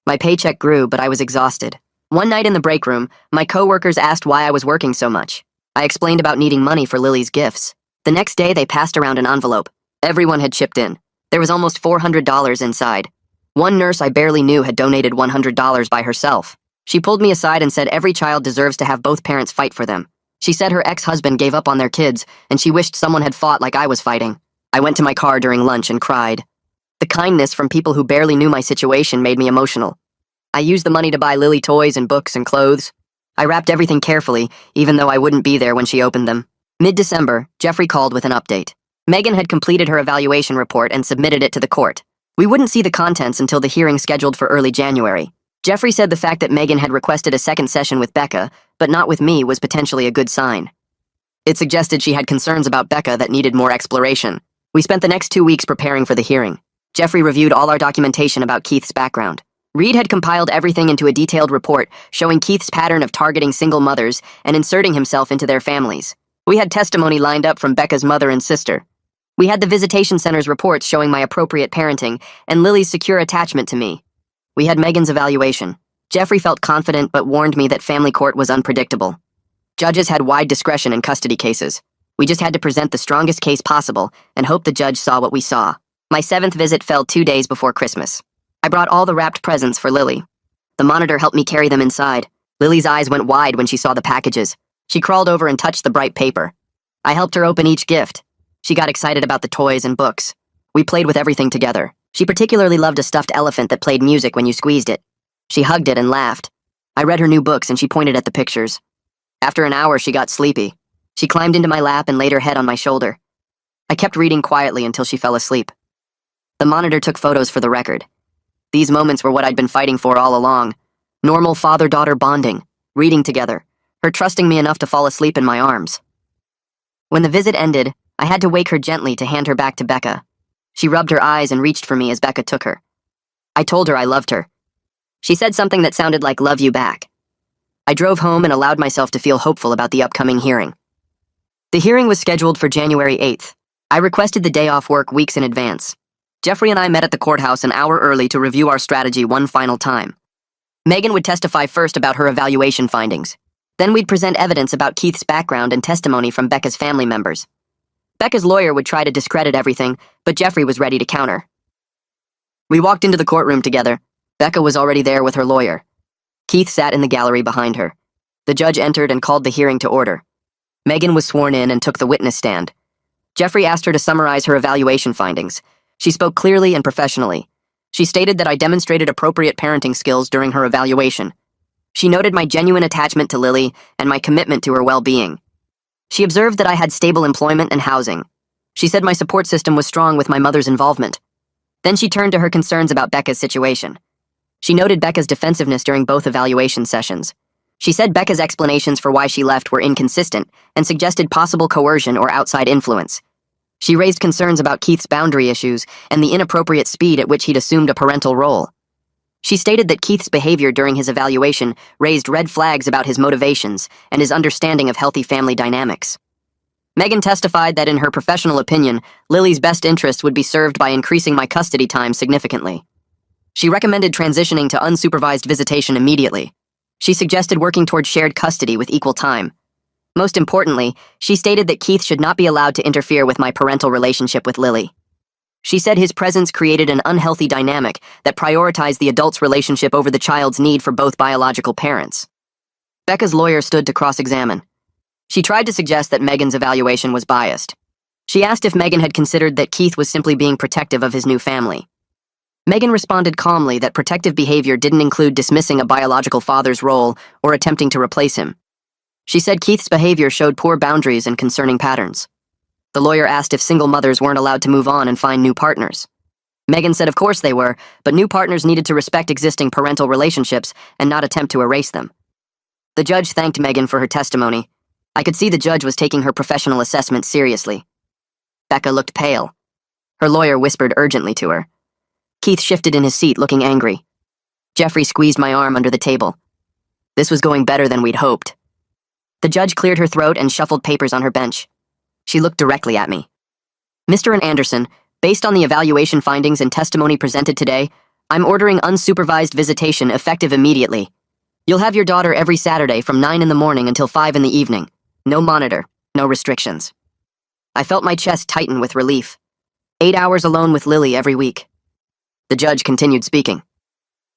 A: My paycheck grew, but I was exhausted. One night in the break room, my coworkers asked why I was working so much. I explained about needing money for Lily's gifts. The next day, they passed around an envelope. Everyone had chipped in. There was almost $400 inside. One nurse I barely knew had donated $100 by herself. She pulled me aside and said every child deserves to have both parents fight for them. She said her ex-husband gave up on their kids, and she wished someone had fought like I was fighting. I went to my car during lunch and cried. The kindness from people who barely knew my situation made me emotional. I used the money to buy Lily toys and books and clothes. I wrapped everything carefully, even though I wouldn't be there when she opened them. Mid-December, Jeffrey called with an update. Megan had completed her evaluation report and submitted it to the court. We wouldn't see the contents until the hearing scheduled for early January. Jeffrey said the fact that Megan had requested a second session with Becca, but not with me, was potentially a good sign. It suggested she had concerns about Becca that needed more exploration. We spent the next 2 weeks preparing for the hearing. Jeffrey reviewed all our documentation about Keith's background. Reed had compiled everything into a detailed report showing Keith's pattern of targeting single mothers and inserting himself into their families. We had testimony lined up from Becca's mother and sister. We had the visitation center's reports showing my appropriate parenting and Lily's secure attachment to me. We had Megan's evaluation. Jeffrey felt confident but warned me that family court was unpredictable. Judges had wide discretion in custody cases. We just had to present the strongest case possible and hope the judge saw what we saw. My 7th visit fell 2 days before Christmas. I brought all the wrapped presents for Lily. The monitor helped me carry them inside. Lily's eyes went wide when she saw the packages. She crawled over and touched the bright paper. I helped her open each gift. She got excited about the toys and books. We played with everything together. She particularly loved a stuffed elephant that played music when you squeezed it. She hugged it and laughed. I read her new books and she pointed at the pictures. After an hour, she got sleepy. She climbed into my lap and laid her head on my shoulder. I kept reading quietly until she fell asleep. The monitor took photos for the record. These moments were what I'd been fighting for all along. Normal father-daughter bonding, reading together, her trusting me enough to fall asleep in my arms. When the visit ended, I had to wake her gently to hand her back to Becca. She rubbed her eyes and reached for me as Becca took her. I told her I loved her. She said something that sounded like "love you back." I drove home and allowed myself to feel hopeful about the upcoming hearing. The hearing was scheduled for January 8th. I requested the day off work weeks in advance. Jeffrey and I met at the courthouse an hour early to review our strategy one final time. Megan would testify first about her evaluation findings. Then we'd present evidence about Keith's background and testimony from Becca's family members. Becca's lawyer would try to discredit everything, but Jeffrey was ready to counter. We walked into the courtroom together. Becca was already there with her lawyer. Keith sat in the gallery behind her. The judge entered and called the hearing to order. Megan was sworn in and took the witness stand. Jeffrey asked her to summarize her evaluation findings. She spoke clearly and professionally. She stated that I demonstrated appropriate parenting skills during her evaluation. She noted my genuine attachment to Lily and my commitment to her well-being. She observed that I had stable employment and housing. She said my support system was strong with my mother's involvement. Then she turned to her concerns about Becca's situation. She noted Becca's defensiveness during both evaluation sessions. She said Becca's explanations for why she left were inconsistent and suggested possible coercion or outside influence. She raised concerns about Keith's boundary issues and the inappropriate speed at which he'd assumed a parental role. She stated that Keith's behavior during his evaluation raised red flags about his motivations and his understanding of healthy family dynamics. Megan testified that in her professional opinion, Lily's best interest would be served by increasing my custody time significantly. She recommended transitioning to unsupervised visitation immediately. She suggested working toward shared custody with equal time. Most importantly, she stated that Keith should not be allowed to interfere with my parental relationship with Lily. She said his presence created an unhealthy dynamic that prioritized the adult's relationship over the child's need for both biological parents. Becca's lawyer stood to cross-examine. She tried to suggest that Megan's evaluation was biased. She asked if Megan had considered that Keith was simply being protective of his new family. Megan responded calmly that protective behavior didn't include dismissing a biological father's role or attempting to replace him. She said Keith's behavior showed poor boundaries and concerning patterns. The lawyer asked if single mothers weren't allowed to move on and find new partners. Megan said of course they were, but new partners needed to respect existing parental relationships and not attempt to erase them. The judge thanked Megan for her testimony. I could see the judge was taking her professional assessment seriously. Becca looked pale. Her lawyer whispered urgently to her. Keith shifted in his seat, looking angry. Jeffrey squeezed my arm under the table. This was going better than we'd hoped. The judge cleared her throat and shuffled papers on her bench. She looked directly at me. Mr. Anderson, based on the evaluation findings and testimony presented today, I'm ordering unsupervised visitation effective immediately. You'll have your daughter every Saturday from 9 in the morning until 5 in the evening. No monitor, no restrictions. I felt my chest tighten with relief. 8 hours alone with Lily every week. The judge continued speaking.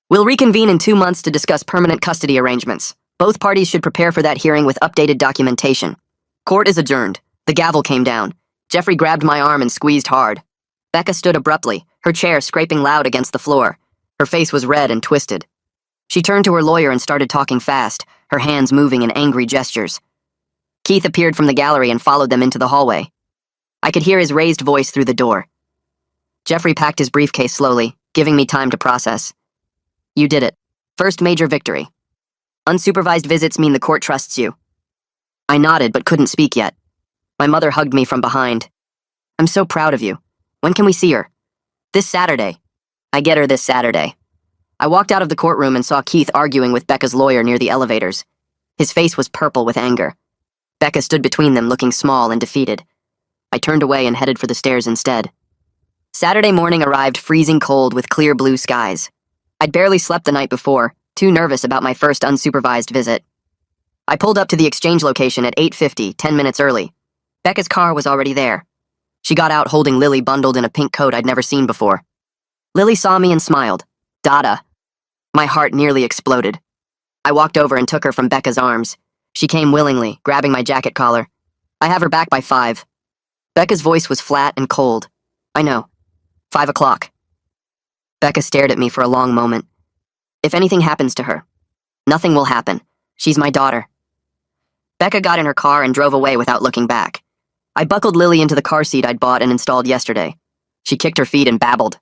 A: We'll reconvene in 2 months to discuss permanent custody arrangements. Both parties should prepare for that hearing with updated documentation. Court is adjourned. The gavel came down. Jeffrey grabbed my arm and squeezed hard. Becca stood abruptly, her chair scraping loud against the floor. Her face was red and twisted. She turned to her lawyer and started talking fast, her hands moving in angry gestures. Keith appeared from the gallery and followed them into the hallway. I could hear his raised voice through the door. Jeffrey packed his briefcase slowly, giving me time to process. You did it. First major victory. Unsupervised visits mean the court trusts you. I nodded but couldn't speak yet. My mother hugged me from behind. I'm so proud of you. When can we see her? This Saturday. I get her this Saturday. I walked out of the courtroom and saw Keith arguing with Becca's lawyer near the elevators. His face was purple with anger. Becca stood between them, looking small and defeated. I turned away and headed for the stairs instead. Saturday morning arrived freezing cold with clear blue skies. I'd barely slept the night before, too nervous about my first unsupervised visit. I pulled up to the exchange location at 8:50, 10 minutes early. Becca's car was already there. She got out holding Lily bundled in a pink coat I'd never seen before. Lily saw me and smiled. Dada. My heart nearly exploded. I walked over and took her from Becca's arms. She came willingly, grabbing my jacket collar. I have her back by 5. Becca's voice was flat and cold. I know. 5 o'clock. Becca stared at me for a long moment. If anything happens to her, nothing will happen. She's my daughter. Becca got in her car and drove away without looking back. I buckled Lily into the car seat I'd bought and installed yesterday. She kicked her feet and babbled.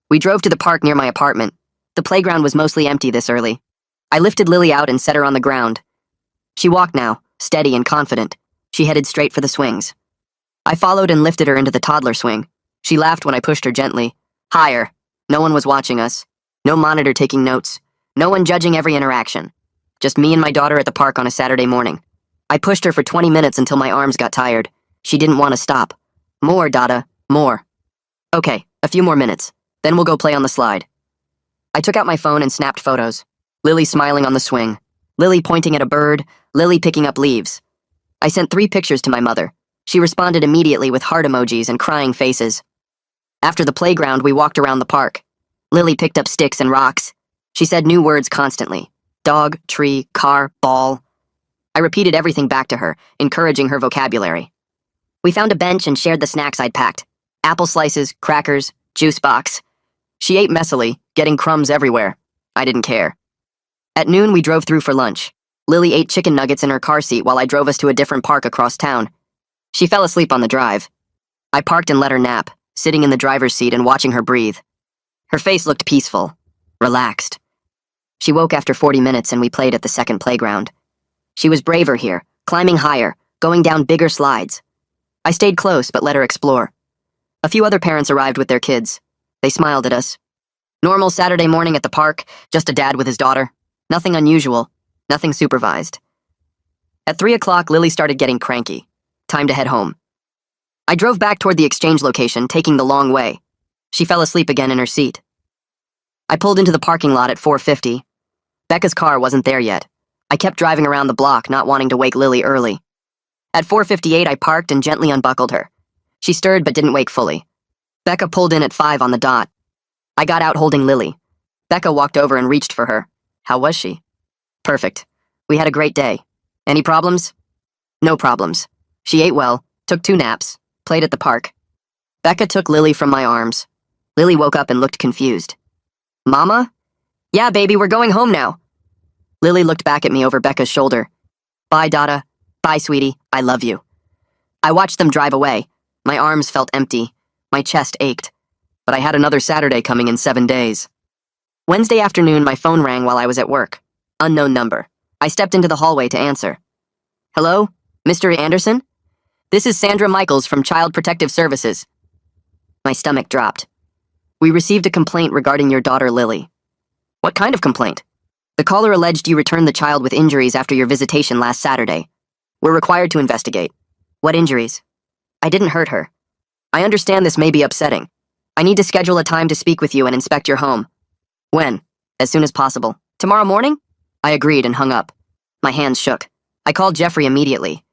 A: We drove to the park near my apartment. The playground was mostly empty this early. I lifted Lily out and set her on the ground. She walked now, steady and confident. She headed straight for the swings. I followed and lifted her into the toddler swing. She laughed when I pushed her gently. Higher. No one was watching us. No monitor taking notes. No one judging every interaction. Just me and my daughter at the park on a Saturday morning. I pushed her for 20 minutes until my arms got tired. She didn't want to stop. More, Dada, more. Okay, a few more minutes. Then we'll go play on the slide. I took out my phone and snapped photos. Lily smiling on the swing. Lily pointing at a bird. Lily picking up leaves. I sent 3 pictures to my mother. She responded immediately with heart emojis and crying faces. After the playground, we walked around the park. Lily picked up sticks and rocks. She said new words constantly. Dog, tree, car, ball. I repeated everything back to her, encouraging her vocabulary. We found a bench and shared the snacks I'd packed. Apple slices, crackers, juice box. She ate messily, getting crumbs everywhere. I didn't care. At noon, we drove through for lunch. Lily ate chicken nuggets in her car seat while I drove us to a different park across town. She fell asleep on the drive. I parked and let her nap, sitting in the driver's seat and watching her breathe. Her face looked peaceful, relaxed. She woke after 40 minutes and we played at the second playground. She was braver here, climbing higher, going down bigger slides. I stayed close but let her explore. A few other parents arrived with their kids. They smiled at us. Normal Saturday morning at the park, just a dad with his daughter. Nothing unusual, nothing supervised. At 3 o'clock, Lily started getting cranky. Time to head home. I drove back toward the exchange location, taking the long way. She fell asleep again in her seat. I pulled into the parking lot at 4:50. Becca's car wasn't there yet. I kept driving around the block, not wanting to wake Lily early. At 4:58, I parked and gently unbuckled her. She stirred but didn't wake fully. Becca pulled in at 5 on the dot. I got out holding Lily. Becca walked over and reached for her. How was she? Perfect. We had a great day. Any problems? No problems. She ate well, took 2 naps, played at the park. Becca took Lily from my arms. Lily woke up and looked confused. Mama? Yeah, baby, we're going home now. Lily looked back at me over Becca's shoulder. Bye, Dada. Bye, sweetie. I love you. I watched them drive away. My arms felt empty. My chest ached. But I had another Saturday coming in 7 days. Wednesday afternoon, my phone rang while I was at work. Unknown number. I stepped into the hallway to answer. Hello? Mr. Anderson? This is Sandra Michaels from Child Protective Services. My stomach dropped. We received a complaint regarding your daughter, Lily. What kind of complaint? The caller alleged you returned the child with injuries after your visitation last Saturday. We're required to investigate. What injuries? I didn't hurt her. I understand this may be upsetting. I need to schedule a time to speak with you and inspect your home. When? As soon as possible. Tomorrow morning? I agreed and hung up. My hands shook. I called Jeffrey immediately.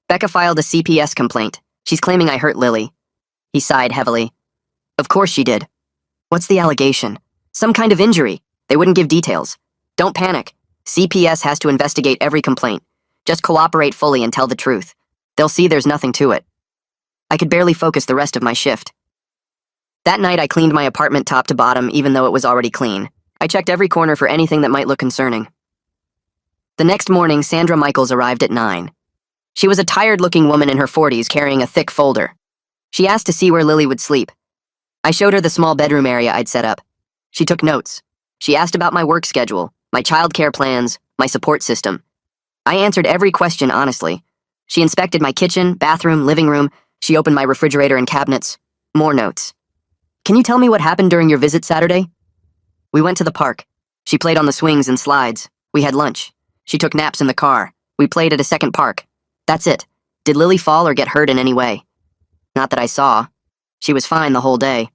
A: Becca filed a CPS complaint. She's claiming I hurt Lily. He sighed heavily. Of course she did. What's the allegation? Some kind of injury. They wouldn't give details. Don't panic. CPS has to investigate every complaint. Just cooperate fully and tell the truth. They'll see there's nothing to it. I could barely focus the rest of my shift. That night I cleaned my apartment top to bottom even though it was already clean. I checked every corner for anything that might look concerning. The next morning, Sandra Michaels arrived at 9. She was a tired-looking woman in her 40s carrying a thick folder. She asked to see where Lily would sleep. I showed her the small bedroom area I'd set up. She took notes. She asked about my work schedule, my childcare plans, my support system. I answered every question honestly. She inspected my kitchen, bathroom, living room. She opened my refrigerator and cabinets. More notes. Can you tell me what happened during your visit Saturday? We went to the park. She played on the swings and slides. We had lunch. She took naps in the car. We played at a second park. That's it. Did Lily fall or get hurt in any way? Not that I saw. She was fine the whole day.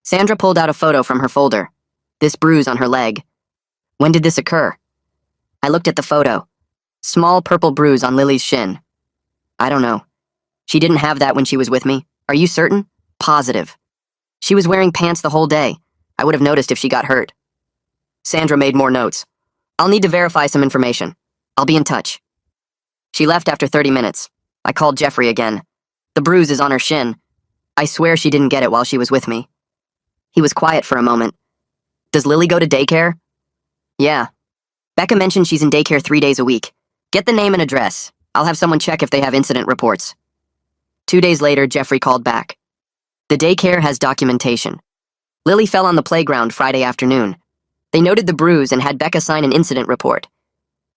A: Sandra pulled out a photo from her folder. This bruise on her leg. When did this occur? I looked at the photo. Small purple bruise on Lily's shin. I don't know. She didn't have that when she was with me. Are you certain? Positive. She was wearing pants the whole day. I would have noticed if she got hurt. Sandra made more notes. I'll need to verify some information. I'll be in touch. She left after 30 minutes. I called Jeffrey again. The bruise is on her shin. I swear she didn't get it while she was with me. He was quiet for a moment. Does Lily go to daycare? Yeah. Becca mentioned she's in daycare 3 days a week. Get the name and address. I'll have someone check if they have incident reports. 2 days later, Jeffrey called back. The daycare has documentation. Lily fell on the playground Friday afternoon. They noted the bruise and had Becca sign an incident report.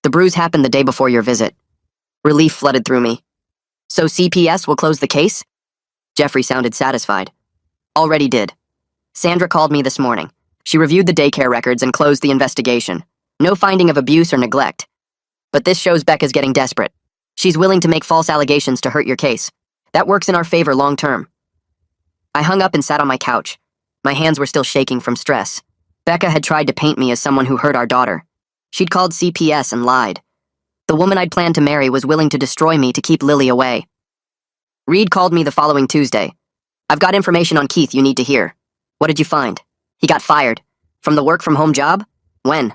A: The bruise happened the day before your visit. Relief flooded through me. So CPS will close the case? Jeffrey sounded satisfied. Already did. Sandra called me this morning. She reviewed the daycare records and closed the investigation. No finding of abuse or neglect. But this shows Becca's getting desperate. She's willing to make false allegations to hurt your case. That works in our favor long term. I hung up and sat on my couch. My hands were still shaking from stress. Becca had tried to paint me as someone who hurt our daughter. She'd called CPS and lied. The woman I'd planned to marry was willing to destroy me to keep Lily away. Reed called me the following Tuesday. I've got information on Keith you need to hear. What did you find? He got fired. From the work-from-home job? When?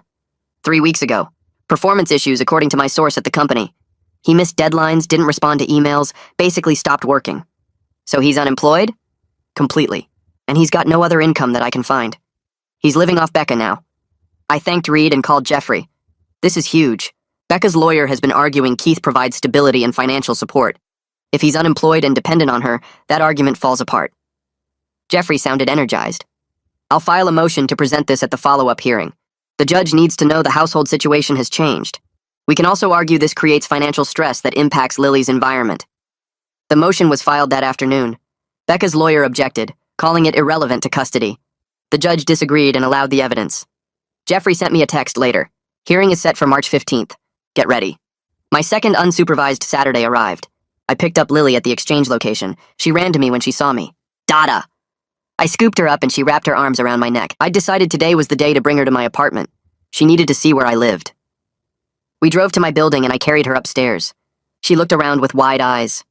A: 3 weeks ago. Performance issues according to my source at the company. He missed deadlines, didn't respond to emails, basically stopped working. So he's unemployed? Completely. And he's got no other income that I can find. He's living off Becca now. I thanked Reed and called Jeffrey. This is huge. Becca's lawyer has been arguing Keith provides stability and financial support. If he's unemployed and dependent on her, that argument falls apart. Jeffrey sounded energized. I'll file a motion to present this at the follow-up hearing. The judge needs to know the household situation has changed. We can also argue this creates financial stress that impacts Lily's environment. The motion was filed that afternoon. Becca's lawyer objected, calling it irrelevant to custody. The judge disagreed and allowed the evidence. Jeffrey sent me a text later. Hearing is set for March 15th. Get ready. My second unsupervised Saturday arrived. I picked up Lily at the exchange location. She ran to me when she saw me. Dada! I scooped her up and she wrapped her arms around my neck. I decided today was the day to bring her to my apartment. She needed to see where I lived. We drove to my building and I carried her upstairs. She looked around with wide eyes.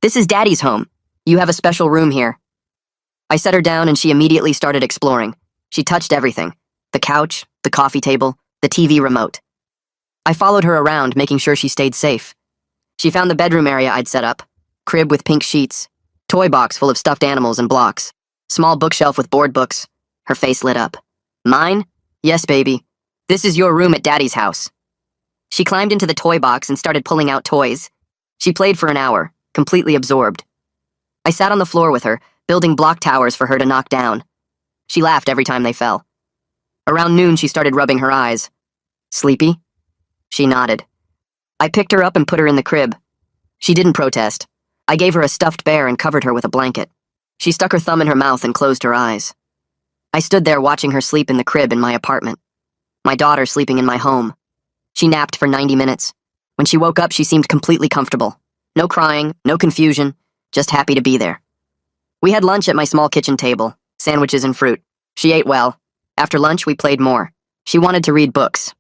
A: This is Daddy's home. You have a special room here. I set her down and she immediately started exploring. She touched everything. The couch, the coffee table, the TV remote. I followed her around, making sure she stayed safe. She found the bedroom area I'd set up. Crib with pink sheets. Toy box full of stuffed animals and blocks. Small bookshelf with board books. Her face lit up. Mine? Yes, baby. This is your room at Daddy's house. She climbed into the toy box and started pulling out toys. She played for an hour, completely absorbed. I sat on the floor with her, building block towers for her to knock down. She laughed every time they fell. Around noon, she started rubbing her eyes. Sleepy? She nodded. I picked her up and put her in the crib. She didn't protest. I gave her a stuffed bear and covered her with a blanket. She stuck her thumb in her mouth and closed her eyes. I stood there watching her sleep in the crib in my apartment. My daughter sleeping in my home. She napped for 90 minutes. When she woke up, she seemed completely comfortable. No crying, no confusion, just happy to be there. We had lunch at my small kitchen table, sandwiches and fruit. She ate well. After lunch, we played more. She wanted to read books.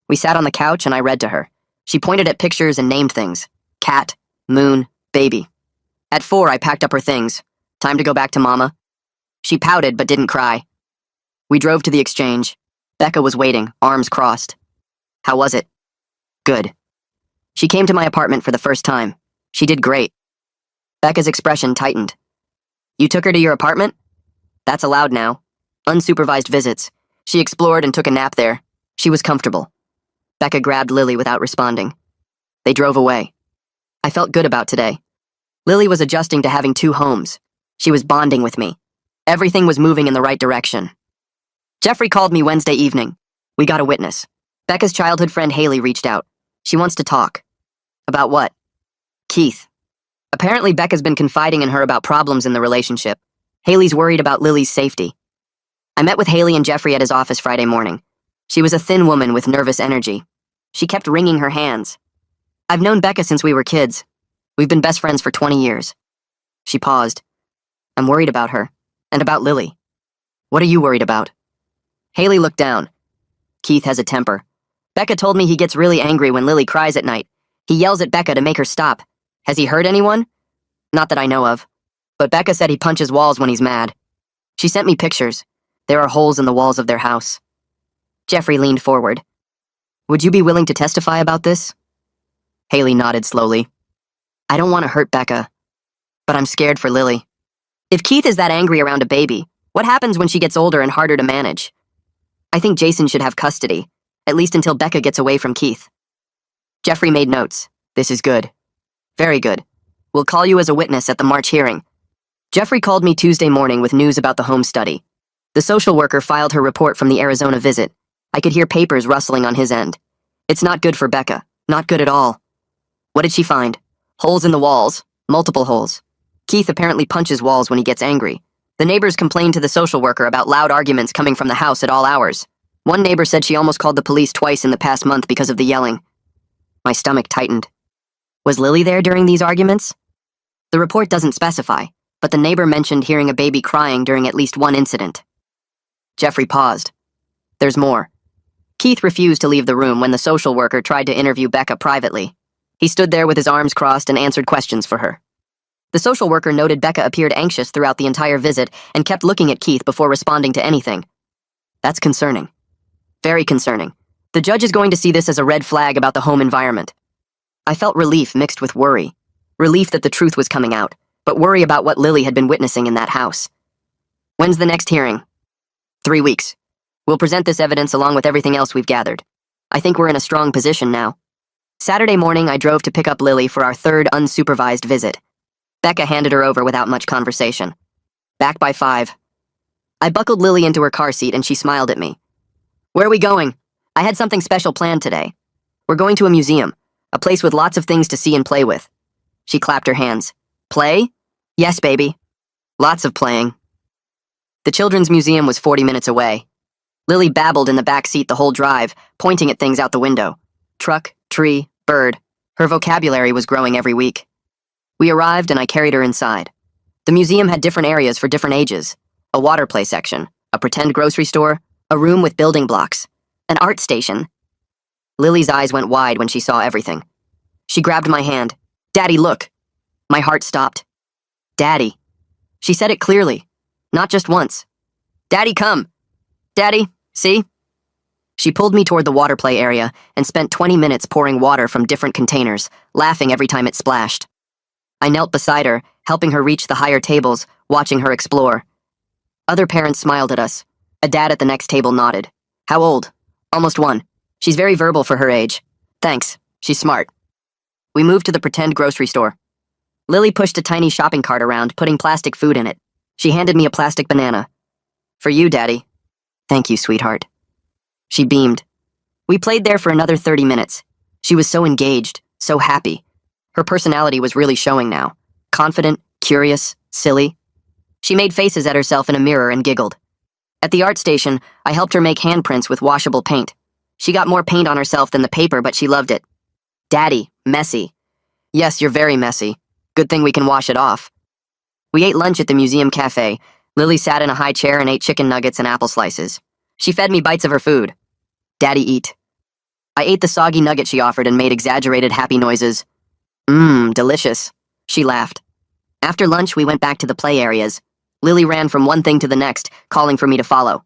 A: We sat on the couch and I read to her. She pointed at pictures and named things. Cat, moon, baby. At 4, I packed up her things. Time to go back to Mama. She pouted but didn't cry. We drove to the exchange. Becca was waiting, arms crossed. How was it? Good. She came to my apartment for the first time. She did great. Becca's expression tightened. You took her to your apartment? That's allowed now. Unsupervised visits. She explored and took a nap there. She was comfortable. Becca grabbed Lily without responding. They drove away. I felt good about today. Lily was adjusting to having 2 homes. She was bonding with me. Everything was moving in the right direction. Jeffrey called me Wednesday evening. We got a witness. Becca's childhood friend Haley reached out. She wants to talk. About what? Keith. Apparently Becca's been confiding in her about problems in the relationship. Haley's worried about Lily's safety. I met with Haley and Jeffrey at his office Friday morning. She was a thin woman with nervous energy. She kept wringing her hands. I've known Becca since we were kids. We've been best friends for 20 years. She paused. I'm worried about her. And about Lily. What are you worried about? Haley looked down. Keith has a temper. Becca told me he gets really angry when Lily cries at night. He yells at Becca to make her stop. Has he hurt anyone? Not that I know of. But Becca said he punches walls when he's mad. She sent me pictures. There are holes in the walls of their house. Jeffrey leaned forward. Would you be willing to testify about this? Haley nodded slowly. I don't want to hurt Becca, but I'm scared for Lily. If Keith is that angry around a baby, what happens when she gets older and harder to manage? I think Jason should have custody, at least until Becca gets away from Keith. Jeffrey made notes. This is good. Very good. We'll call you as a witness at the March hearing. Jeffrey called me Tuesday morning with news about the home study. The social worker filed her report from the Arizona visit. I could hear papers rustling on his end. It's not good for Becca. Not good at all. What did she find? Holes in the walls. Multiple holes. Keith apparently punches walls when he gets angry. The neighbors complained to the social worker about loud arguments coming from the house at all hours. One neighbor said she almost called the police twice in the past month because of the yelling. My stomach tightened. Was Lily there during these arguments? The report doesn't specify, but the neighbor mentioned hearing a baby crying during at least one incident. Jeffrey paused. There's more. Keith refused to leave the room when the social worker tried to interview Becca privately. He stood there with his arms crossed and answered questions for her. The social worker noted Becca appeared anxious throughout the entire visit and kept looking at Keith before responding to anything. That's concerning. Very concerning. The judge is going to see this as a red flag about the home environment. I felt relief mixed with worry. Relief that the truth was coming out, but worry about what Lily had been witnessing in that house. When's the next hearing? 3 weeks. We'll present this evidence along with everything else we've gathered. I think we're in a strong position now. Saturday morning, I drove to pick up Lily for our third unsupervised visit. Becca handed her over without much conversation. Back by 5. I buckled Lily into her car seat and she smiled at me. Where are we going? I had something special planned today. We're going to a museum, a place with lots of things to see and play with. She clapped her hands. Play? Yes, baby. Lots of playing. The Children's Museum was 40 minutes away. Lily babbled in the back seat the whole drive, pointing at things out the window. Truck, tree, bird. Her vocabulary was growing every week. We arrived and I carried her inside. The museum had different areas for different ages. A water play section, a pretend grocery store, a room with building blocks, an art station. Lily's eyes went wide when she saw everything. She grabbed my hand. Daddy, look. My heart stopped. Daddy. She said it clearly, not just once. Daddy, come. Daddy, see? She pulled me toward the water play area and spent 20 minutes pouring water from different containers, laughing every time it splashed. I knelt beside her, helping her reach the higher tables, watching her explore. Other parents smiled at us. A dad at the next table nodded. How old? Almost 1. She's very verbal for her age. Thanks. She's smart. We moved to the pretend grocery store. Lily pushed a tiny shopping cart around, putting plastic food in it. She handed me a plastic banana. For you, Daddy. Thank you, sweetheart. She beamed. We played there for another 30 minutes. She was so engaged, so happy. Her personality was really showing now. Confident, curious, silly. She made faces at herself in a mirror and giggled. At the art station, I helped her make handprints with washable paint. She got more paint on herself than the paper, but she loved it. Daddy, messy. Yes, you're very messy. Good thing we can wash it off. We ate lunch at the museum cafe. Lily sat in a high chair and ate chicken nuggets and apple slices. She fed me bites of her food. Daddy, eat. I ate the soggy nugget she offered and made exaggerated happy noises. Delicious. She laughed. After lunch, we went back to the play areas. Lily ran from one thing to the next, calling for me to follow.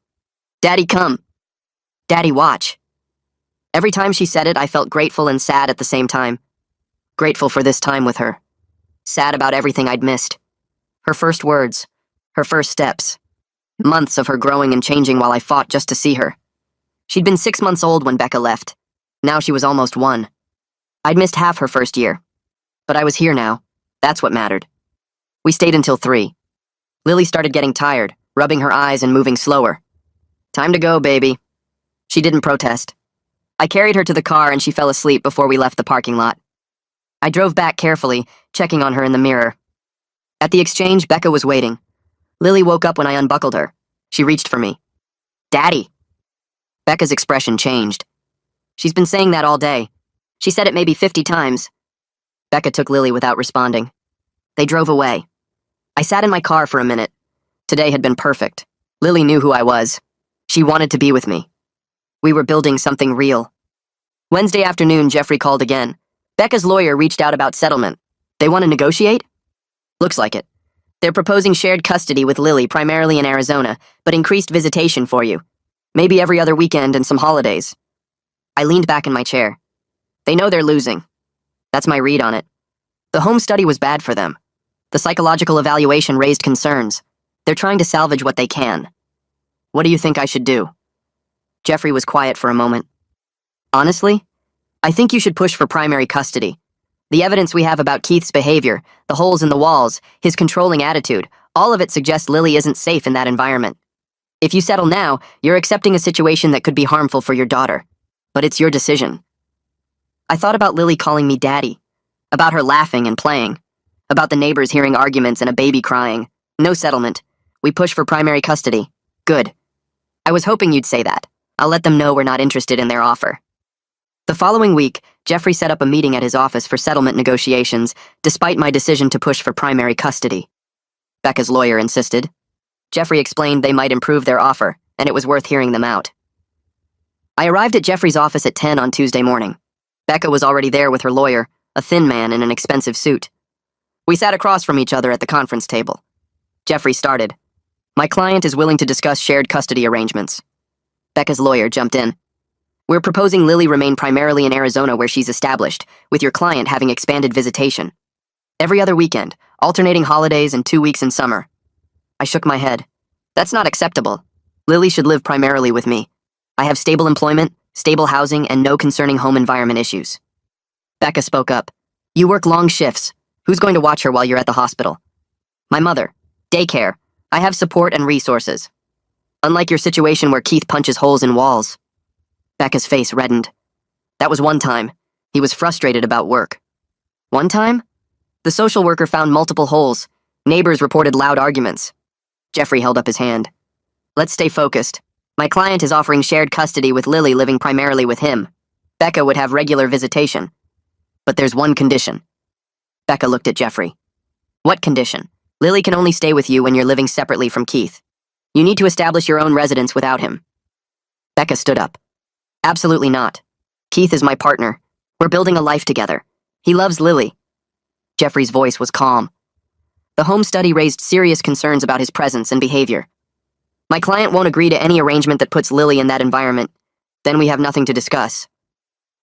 A: Daddy, come. Daddy, watch. Every time she said it, I felt grateful and sad at the same time. Grateful for this time with her. Sad about everything I'd missed. Her first words. Her first steps. Months of her growing and changing while I fought just to see her. She'd been 6 months old when Becca left. Now she was almost 1. I'd missed half her first year. But I was here now. That's what mattered. We stayed until 3. Lily started getting tired, rubbing her eyes and moving slower. Time to go, baby. She didn't protest. I carried her to the car and she fell asleep before we left the parking lot. I drove back carefully, checking on her in the mirror. At the exchange, Becca was waiting. Lily woke up when I unbuckled her. She reached for me. Daddy. Becca's expression changed. She's been saying that all day. She said it maybe 50 times. Becca took Lily without responding. They drove away. I sat in my car for a minute. Today had been perfect. Lily knew who I was. She wanted to be with me. We were building something real. Wednesday afternoon, Jeffrey called again. Becca's lawyer reached out about settlement. They want to negotiate? Looks like it. They're proposing shared custody with Lily, primarily in Arizona, but increased visitation for you. Maybe every other weekend and some holidays. I leaned back in my chair. They know they're losing. That's my read on it. The home study was bad for them. The psychological evaluation raised concerns. They're trying to salvage what they can. What do you think I should do? Jeffrey was quiet for a moment. Honestly, I think you should push for primary custody. The evidence we have about Keith's behavior, the holes in the walls, his controlling attitude, all of it suggests Lily isn't safe in that environment. If you settle now, you're accepting a situation that could be harmful for your daughter. But it's your decision. I thought about Lily calling me daddy, about her laughing and playing, about the neighbors hearing arguments and a baby crying. No settlement. We push for primary custody. Good. I was hoping you'd say that. I'll let them know we're not interested in their offer. The following week, Jeffrey set up a meeting at his office for settlement negotiations, despite my decision to push for primary custody. Becca's lawyer insisted. Jeffrey explained they might improve their offer, and it was worth hearing them out. I arrived at Jeffrey's office at 10 on Tuesday morning. Becca was already there with her lawyer, a thin man in an expensive suit. We sat across from each other at the conference table. Jeffrey started. My client is willing to discuss shared custody arrangements. Becca's lawyer jumped in. We're proposing Lily remain primarily in Arizona where she's established, with your client having expanded visitation. Every other weekend, alternating holidays and 2 weeks in summer. I shook my head. That's not acceptable. Lily should live primarily with me. I have stable employment, stable housing, and no concerning home environment issues. Becca spoke up. You work long shifts. Who's going to watch her while you're at the hospital? My mother. Daycare. I have support and resources. Unlike your situation where Keith punches holes in walls. Becca's face reddened. That was one time. He was frustrated about work. One time? The social worker found multiple holes. Neighbors reported loud arguments. Jeffrey held up his hand. Let's stay focused. My client is offering shared custody with Lily living primarily with him. Becca would have regular visitation. But there's one condition. Becca looked at Jeffrey. What condition? Lily can only stay with you when you're living separately from Keith. You need to establish your own residence without him. Becca stood up. Absolutely not. Keith is my partner. We're building a life together. He loves Lily. Jeffrey's voice was calm. The home study raised serious concerns about his presence and behavior. My client won't agree to any arrangement that puts Lily in that environment. Then we have nothing to discuss.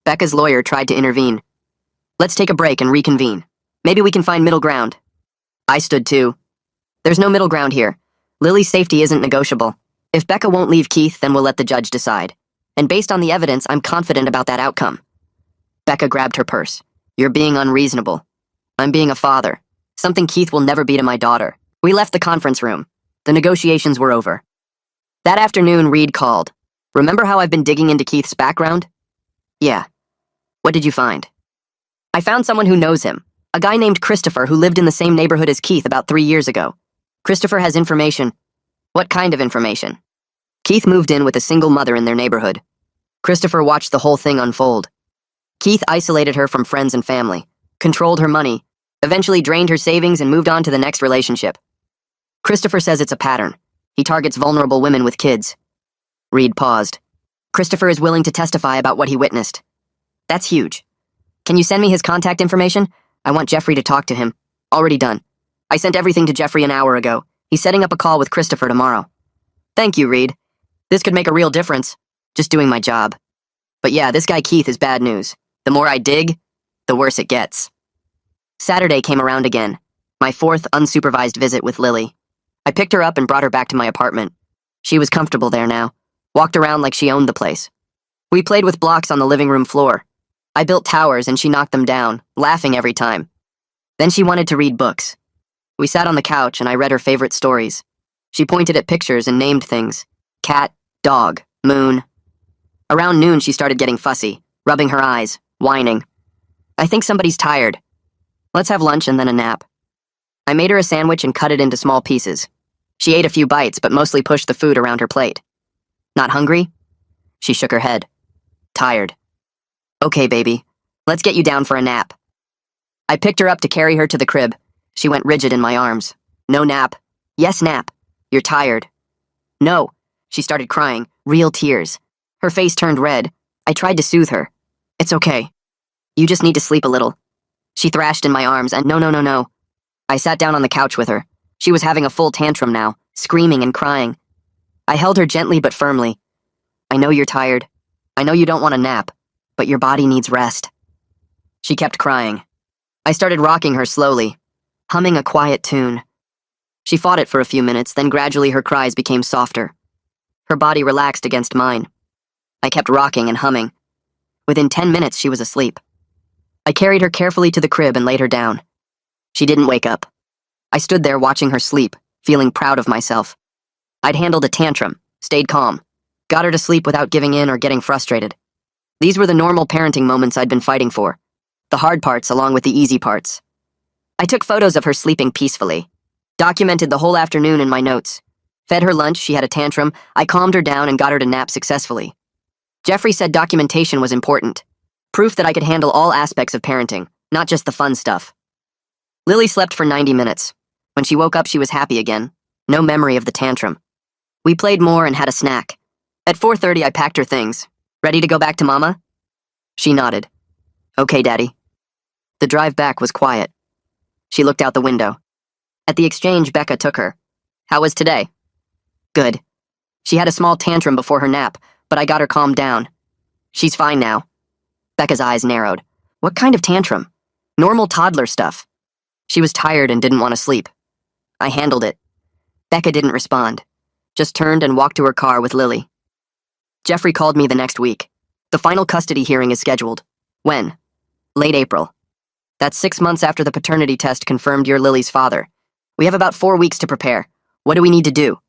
A: Becca's lawyer tried to intervene. Let's take a break and reconvene. Maybe we can find middle ground. I stood too. There's no middle ground here. Lily's safety isn't negotiable. If Becca won't leave Keith, then we'll let the judge decide. And based on the evidence, I'm confident about that outcome. Becca grabbed her purse. You're being unreasonable. I'm being a father. Something Keith will never be to my daughter. We left the conference room. The negotiations were over. That afternoon, Reed called. Remember how I've been digging into Keith's background? Yeah. What did you find? I found someone who knows him. A guy named Christopher who lived in the same neighborhood as Keith about 3 years ago. Christopher has information. What kind of information? Keith moved in with a single mother in their neighborhood. Christopher watched the whole thing unfold. Keith isolated her from friends and family, controlled her money, eventually drained her savings and moved on to the next relationship. Christopher says it's a pattern. He targets vulnerable women with kids. Reed paused. Christopher is willing to testify about what he witnessed. That's huge. Can you send me his contact information? I want Jeffrey to talk to him. Already done. I sent everything to Jeffrey an hour ago. He's setting up a call with Christopher tomorrow. Thank you, Reed. This could make a real difference. Just doing my job. But yeah, this guy Keith is bad news. The more I dig, the worse it gets. Saturday came around again. My fourth unsupervised visit with Lily. I picked her up and brought her back to my apartment. She was comfortable there now. Walked around like she owned the place. We played with blocks on the living room floor. I built towers and she knocked them down, laughing every time. Then she wanted to read books. We sat on the couch and I read her favorite stories. She pointed at pictures and named things. Cat, Dog. Moon. Around noon, she started getting fussy, rubbing her eyes, whining. I think somebody's tired. Let's have lunch and then a nap. I made her a sandwich and cut it into small pieces. She ate a few bites, but mostly pushed the food around her plate. Not hungry? She shook her head. Tired. Okay, baby. Let's get you down for a nap. I picked her up to carry her to the crib. She went rigid in my arms. No nap. Yes, nap. You're tired. No. She started crying, real tears. Her face turned red. I tried to soothe her. It's okay. You just need to sleep a little. She thrashed in my arms and no. I sat down on the couch with her. She was having a full tantrum now, screaming and crying. I held her gently but firmly. I know you're tired. I know you don't want a nap, but your body needs rest. She kept crying. I started rocking her slowly, humming a quiet tune. She fought it for a few minutes, then gradually her cries became softer. Her body relaxed against mine. I kept rocking and humming. Within 10 minutes, she was asleep. I carried her carefully to the crib and laid her down. She didn't wake up. I stood there watching her sleep, feeling proud of myself. I'd handled a tantrum, stayed calm, got her to sleep without giving in or getting frustrated. These were the normal parenting moments I'd been fighting for, the hard parts along with the easy parts. I took photos of her sleeping peacefully, documented the whole afternoon in my notes, fed her lunch, she had a tantrum, I calmed her down and got her to nap successfully. Jeffrey said documentation was important, proof that I could handle all aspects of parenting, not just the fun stuff. Lily slept for 90 minutes. When she woke up, she was happy again. No memory of the tantrum. We played more and had a snack. At 4:30, I packed her things. Ready to go back to Mama? She nodded. Okay, Daddy. The drive back was quiet. She looked out the window. At the exchange, Becca took her. How was today? Good. She had a small tantrum before her nap, but I got her calmed down. She's fine now. Becca's eyes narrowed. What kind of tantrum? Normal toddler stuff. She was tired and didn't want to sleep. I handled it. Becca didn't respond, just turned and walked to her car with Lily. Jeffrey called me the next week. The final custody hearing is scheduled. When? Late April. That's 6 months after the paternity test confirmed you're Lily's father. We have about 4 weeks to prepare. What do we need to do?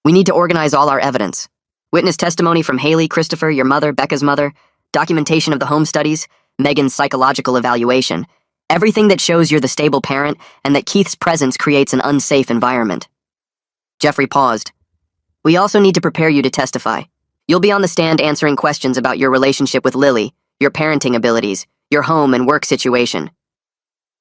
A: We need to organize all our evidence. Witness testimony from Haley, Christopher, your mother, Becca's mother, documentation of the home studies, Megan's psychological evaluation, everything that shows you're the stable parent and that Keith's presence creates an unsafe environment. Jeffrey paused. We also need to prepare you to testify. You'll be on the stand answering questions about your relationship with Lily, your parenting abilities, your home and work situation.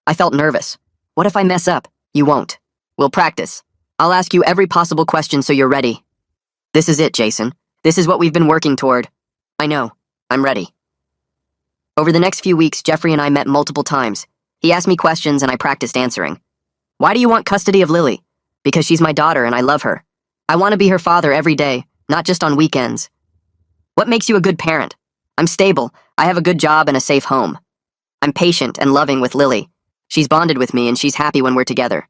A: I felt nervous. What if I mess up? You won't. We'll practice. I'll ask you every possible question so you're ready. This is it, Jason. This is what we've been working toward. I know. I'm ready. Over the next few weeks, Jeffrey and I met multiple times. He asked me questions and I practiced answering. Why do you want custody of Lily? Because she's my daughter and I love her. I want to be her father every day, not just on weekends. What makes you a good parent? I'm stable. I have a good job and a safe home. I'm patient and loving with Lily. She's bonded with me and she's happy when we're together.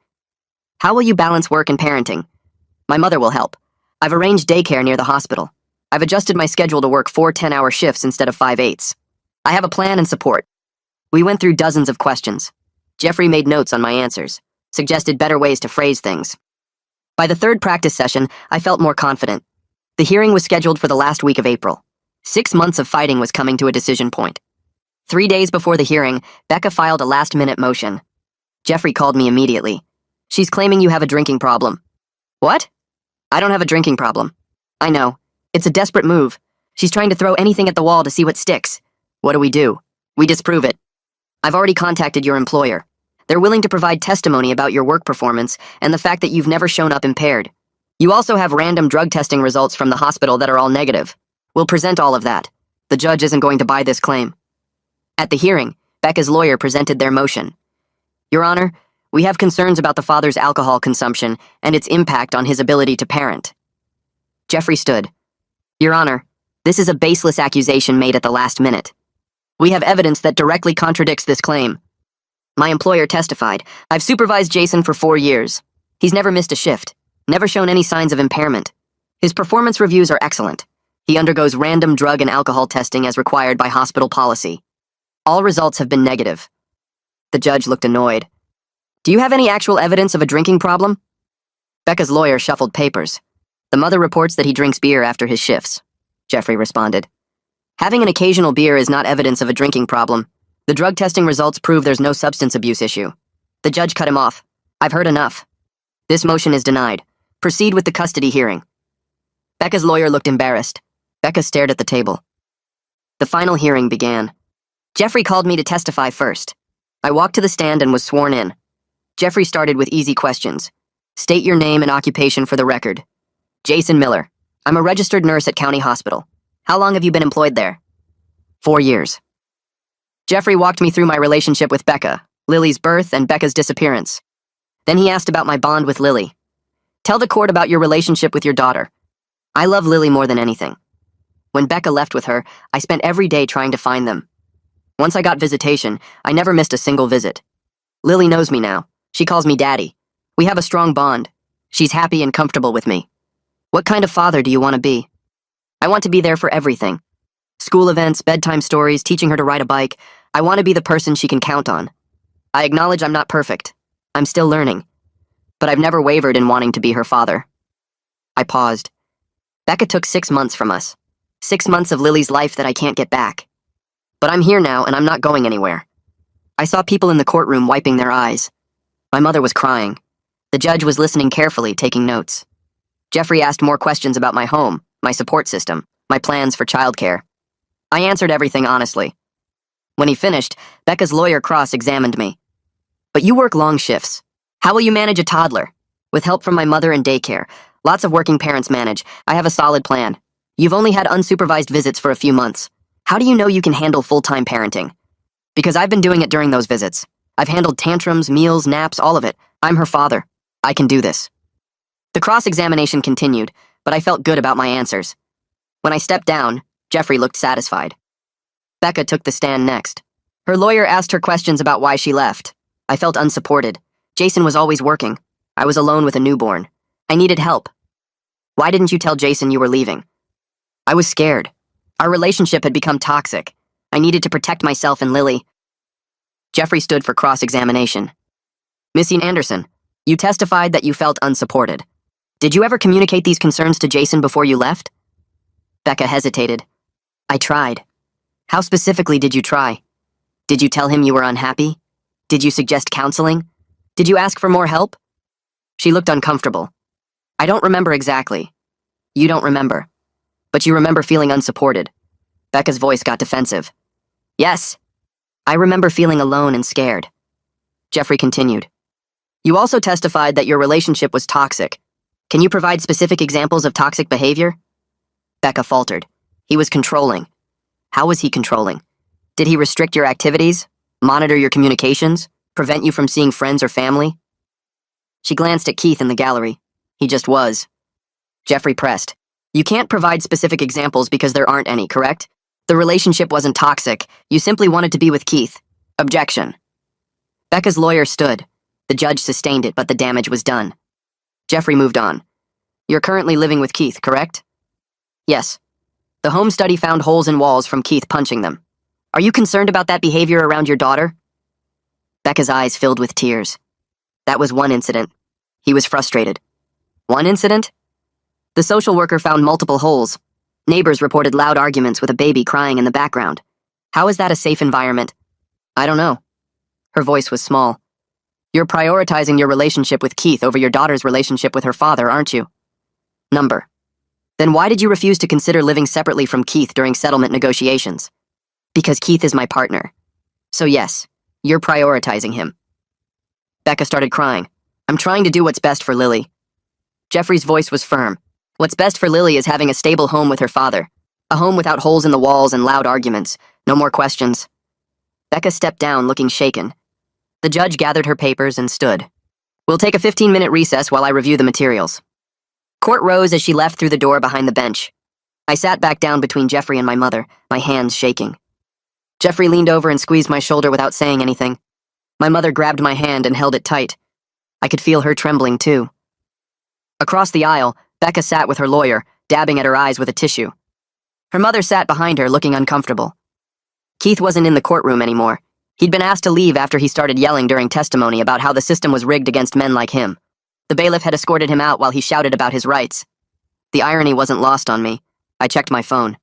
A: How will you balance work and parenting? My mother will help. I've arranged daycare near the hospital. I've adjusted my schedule to work 4 10-hour shifts instead of 5/8. I have a plan and support. We went through dozens of questions. Jeffrey made notes on my answers, suggested better ways to phrase things. By the 3rd practice session, I felt more confident. The hearing was scheduled for the last week of April. 6 months of fighting was coming to a decision point. 3 days before the hearing, Becca filed a last-minute motion. Jeffrey called me immediately. She's claiming you have a drinking problem. What? I don't have a drinking problem. I know. It's a desperate move. She's trying to throw anything at the wall to see what sticks. What do? We disprove it. I've already contacted your employer. They're willing to provide testimony about your work performance and the fact that you've never shown up impaired. You also have random drug testing results from the hospital that are all negative. We'll present all of that. The judge isn't going to buy this claim. At the hearing, Becca's lawyer presented their motion. Your Honor, we have concerns about the father's alcohol consumption and its impact on his ability to parent. Jeffrey stood. Your Honor, this is a baseless accusation made at the last minute. We have evidence that directly contradicts this claim. My employer testified. I've supervised Jason for 4 years. He's never missed a shift, never shown any signs of impairment. His performance reviews are excellent. He undergoes random drug and alcohol testing as required by hospital policy. All results have been negative. The judge looked annoyed. Do you have any actual evidence of a drinking problem? Becca's lawyer shuffled papers. The mother reports that he drinks beer after his shifts, Jeffrey responded. Having an occasional beer is not evidence of a drinking problem. The drug testing results prove there's no substance abuse issue. The judge cut him off. I've heard enough. This motion is denied. Proceed with the custody hearing. Becca's lawyer looked embarrassed. Becca stared at the table. The final hearing began. Jeffrey called me to testify first. I walked to the stand and was sworn in. Jeffrey started with easy questions. State your name and occupation for the record. Jason Miller. I'm a registered nurse at County Hospital. How long have you been employed there? 4 years. Jeffrey walked me through my relationship with Becca, Lily's birth, and Becca's disappearance. Then he asked about my bond with Lily. Tell the court about your relationship with your daughter. I love Lily more than anything. When Becca left with her, I spent every day trying to find them. Once I got visitation, I never missed a single visit. Lily knows me now. She calls me Daddy. We have a strong bond. She's happy and comfortable with me. What kind of father do you want to be? I want to be there for everything. School events, bedtime stories, teaching her to ride a bike. I want to be the person she can count on. I acknowledge I'm not perfect. I'm still learning. But I've never wavered in wanting to be her father. I paused. Becca took 6 months from us. 6 months of Lily's life that I can't get back. But I'm here now and I'm not going anywhere. I saw people in the courtroom wiping their eyes. My mother was crying. The judge was listening carefully, taking notes. Jeffrey asked more questions about my home, my support system, my plans for childcare. I answered everything honestly. When he finished, Becca's lawyer cross-examined me. But you work long shifts. How will you manage a toddler? With help from my mother and daycare. Lots of working parents manage. I have a solid plan. You've only had unsupervised visits for a few months. How do you know you can handle full-time parenting? Because I've been doing it during those visits. I've handled tantrums, meals, naps, all of it. I'm her father. I can do this. The cross-examination continued, but I felt good about my answers. When I stepped down, Jeffrey looked satisfied. Becca took the stand next. Her lawyer asked her questions about why she left. I felt unsupported. Jason was always working. I was alone with a newborn. I needed help. Why didn't you tell Jason you were leaving? I was scared. Our relationship had become toxic. I needed to protect myself and Lily. Jeffrey stood for cross-examination. Missy Anderson, you testified that you felt unsupported. Did you ever communicate these concerns to Jason before you left? Becca hesitated. I tried. How specifically did you try? Did you tell him you were unhappy? Did you suggest counseling? Did you ask for more help? She looked uncomfortable. I don't remember exactly. You don't remember. But you remember feeling unsupported. Becca's voice got defensive. Yes. I remember feeling alone and scared. Jeffrey continued. You also testified that your relationship was toxic. Can you provide specific examples of toxic behavior? Becca faltered. He was controlling. How was he controlling? Did he restrict your activities? Monitor your communications? Prevent you from seeing friends or family? She glanced at Keith in the gallery. He just was. Jeffrey pressed. You can't provide specific examples because there aren't any, correct? The relationship wasn't toxic. You simply wanted to be with Keith. Objection. Becca's lawyer stood. The judge sustained it, but the damage was done. Jeffrey moved on. You're currently living with Keith, correct? Yes. The home study found holes in walls from Keith punching them. Are you concerned about that behavior around your daughter? Becca's eyes filled with tears. That was one incident. He was frustrated. One incident? The social worker found multiple holes. Neighbors reported loud arguments with a baby crying in the background. How is that a safe environment? I don't know. Her voice was small. You're prioritizing your relationship with Keith over your daughter's relationship with her father, aren't you? Number. Then why did you refuse to consider living separately from Keith during settlement negotiations? Because Keith is my partner. So yes, you're prioritizing him. Becca started crying. I'm trying to do what's best for Lily. Jeffrey's voice was firm. What's best for Lily is having a stable home with her father. A home without holes in the walls and loud arguments. No more questions. Becca stepped down, looking shaken. The judge gathered her papers and stood. We'll take a 15-minute recess while I review the materials. Court rose as she left through the door behind the bench. I sat back down between Jeffrey and my mother, my hands shaking. Jeffrey leaned over and squeezed my shoulder without saying anything. My mother grabbed my hand and held it tight. I could feel her trembling, too. Across the aisle, Becca sat with her lawyer, dabbing at her eyes with a tissue. Her mother sat behind her, looking uncomfortable. Keith wasn't in the courtroom anymore. He'd been asked to leave after he started yelling during testimony about how the system was rigged against men like him. The bailiff had escorted him out while he shouted about his rights. The irony wasn't lost on me. I checked my phone.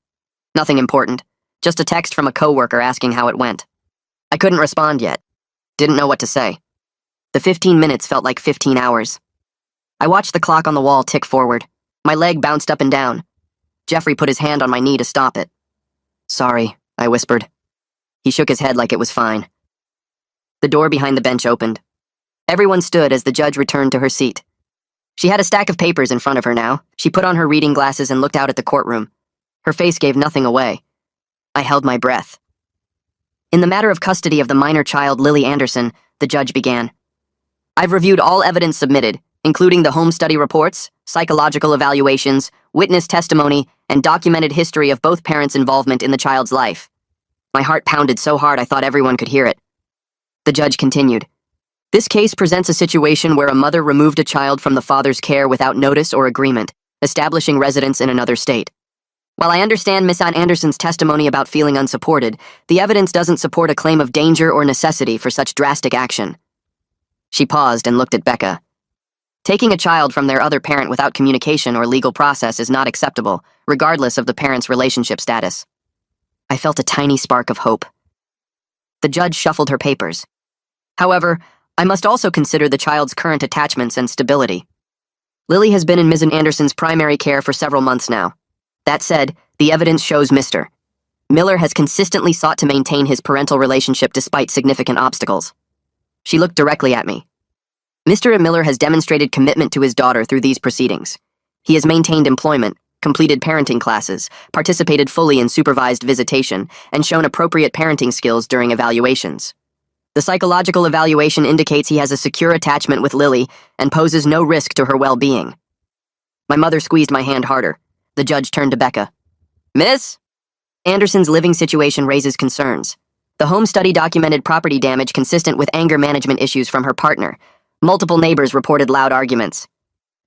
A: Nothing important. Just a text from a coworker asking how it went. I couldn't respond yet. Didn't know what to say. The 15 minutes felt like 15 hours. I watched the clock on the wall tick forward. My leg bounced up and down. Jeffrey put his hand on my knee to stop it. "Sorry," I whispered. He shook his head like it was fine. The door behind the bench opened. Everyone stood as the judge returned to her seat. She had a stack of papers in front of her now. She put on her reading glasses and looked out at the courtroom. Her face gave nothing away. I held my breath. "In the matter of custody of the minor child Lily Anderson," the judge began, "I've reviewed all evidence submitted, including the home study reports, psychological evaluations, witness testimony, and documented history of both parents' involvement in the child's life." My heart pounded so hard I thought everyone could hear it. The judge continued, "This case presents a situation where a mother removed a child from the father's care without notice or agreement, establishing residence in another state. While I understand Miss Anderson's testimony about feeling unsupported, the evidence doesn't support a claim of danger or necessity for such drastic action." She paused and looked at Becca. "Taking a child from their other parent without communication or legal process is not acceptable, regardless of the parent's relationship status." I felt a tiny spark of hope. The judge shuffled her papers. "However, I must also consider the child's current attachments and stability. Lily has been in Ms. Anderson's primary care for several months now. That said, the evidence shows Mr. Miller has consistently sought to maintain his parental relationship despite significant obstacles." She looked directly at me. "Mr. Miller has demonstrated commitment to his daughter through these proceedings. He has maintained employment, completed parenting classes, participated fully in supervised visitation, and shown appropriate parenting skills during evaluations. The psychological evaluation indicates he has a secure attachment with Lily and poses no risk to her well-being." My mother squeezed my hand harder. The judge turned to Becca. "Miss Anderson's living situation raises concerns. The home study documented property damage consistent with anger management issues from her partner. Multiple neighbors reported loud arguments.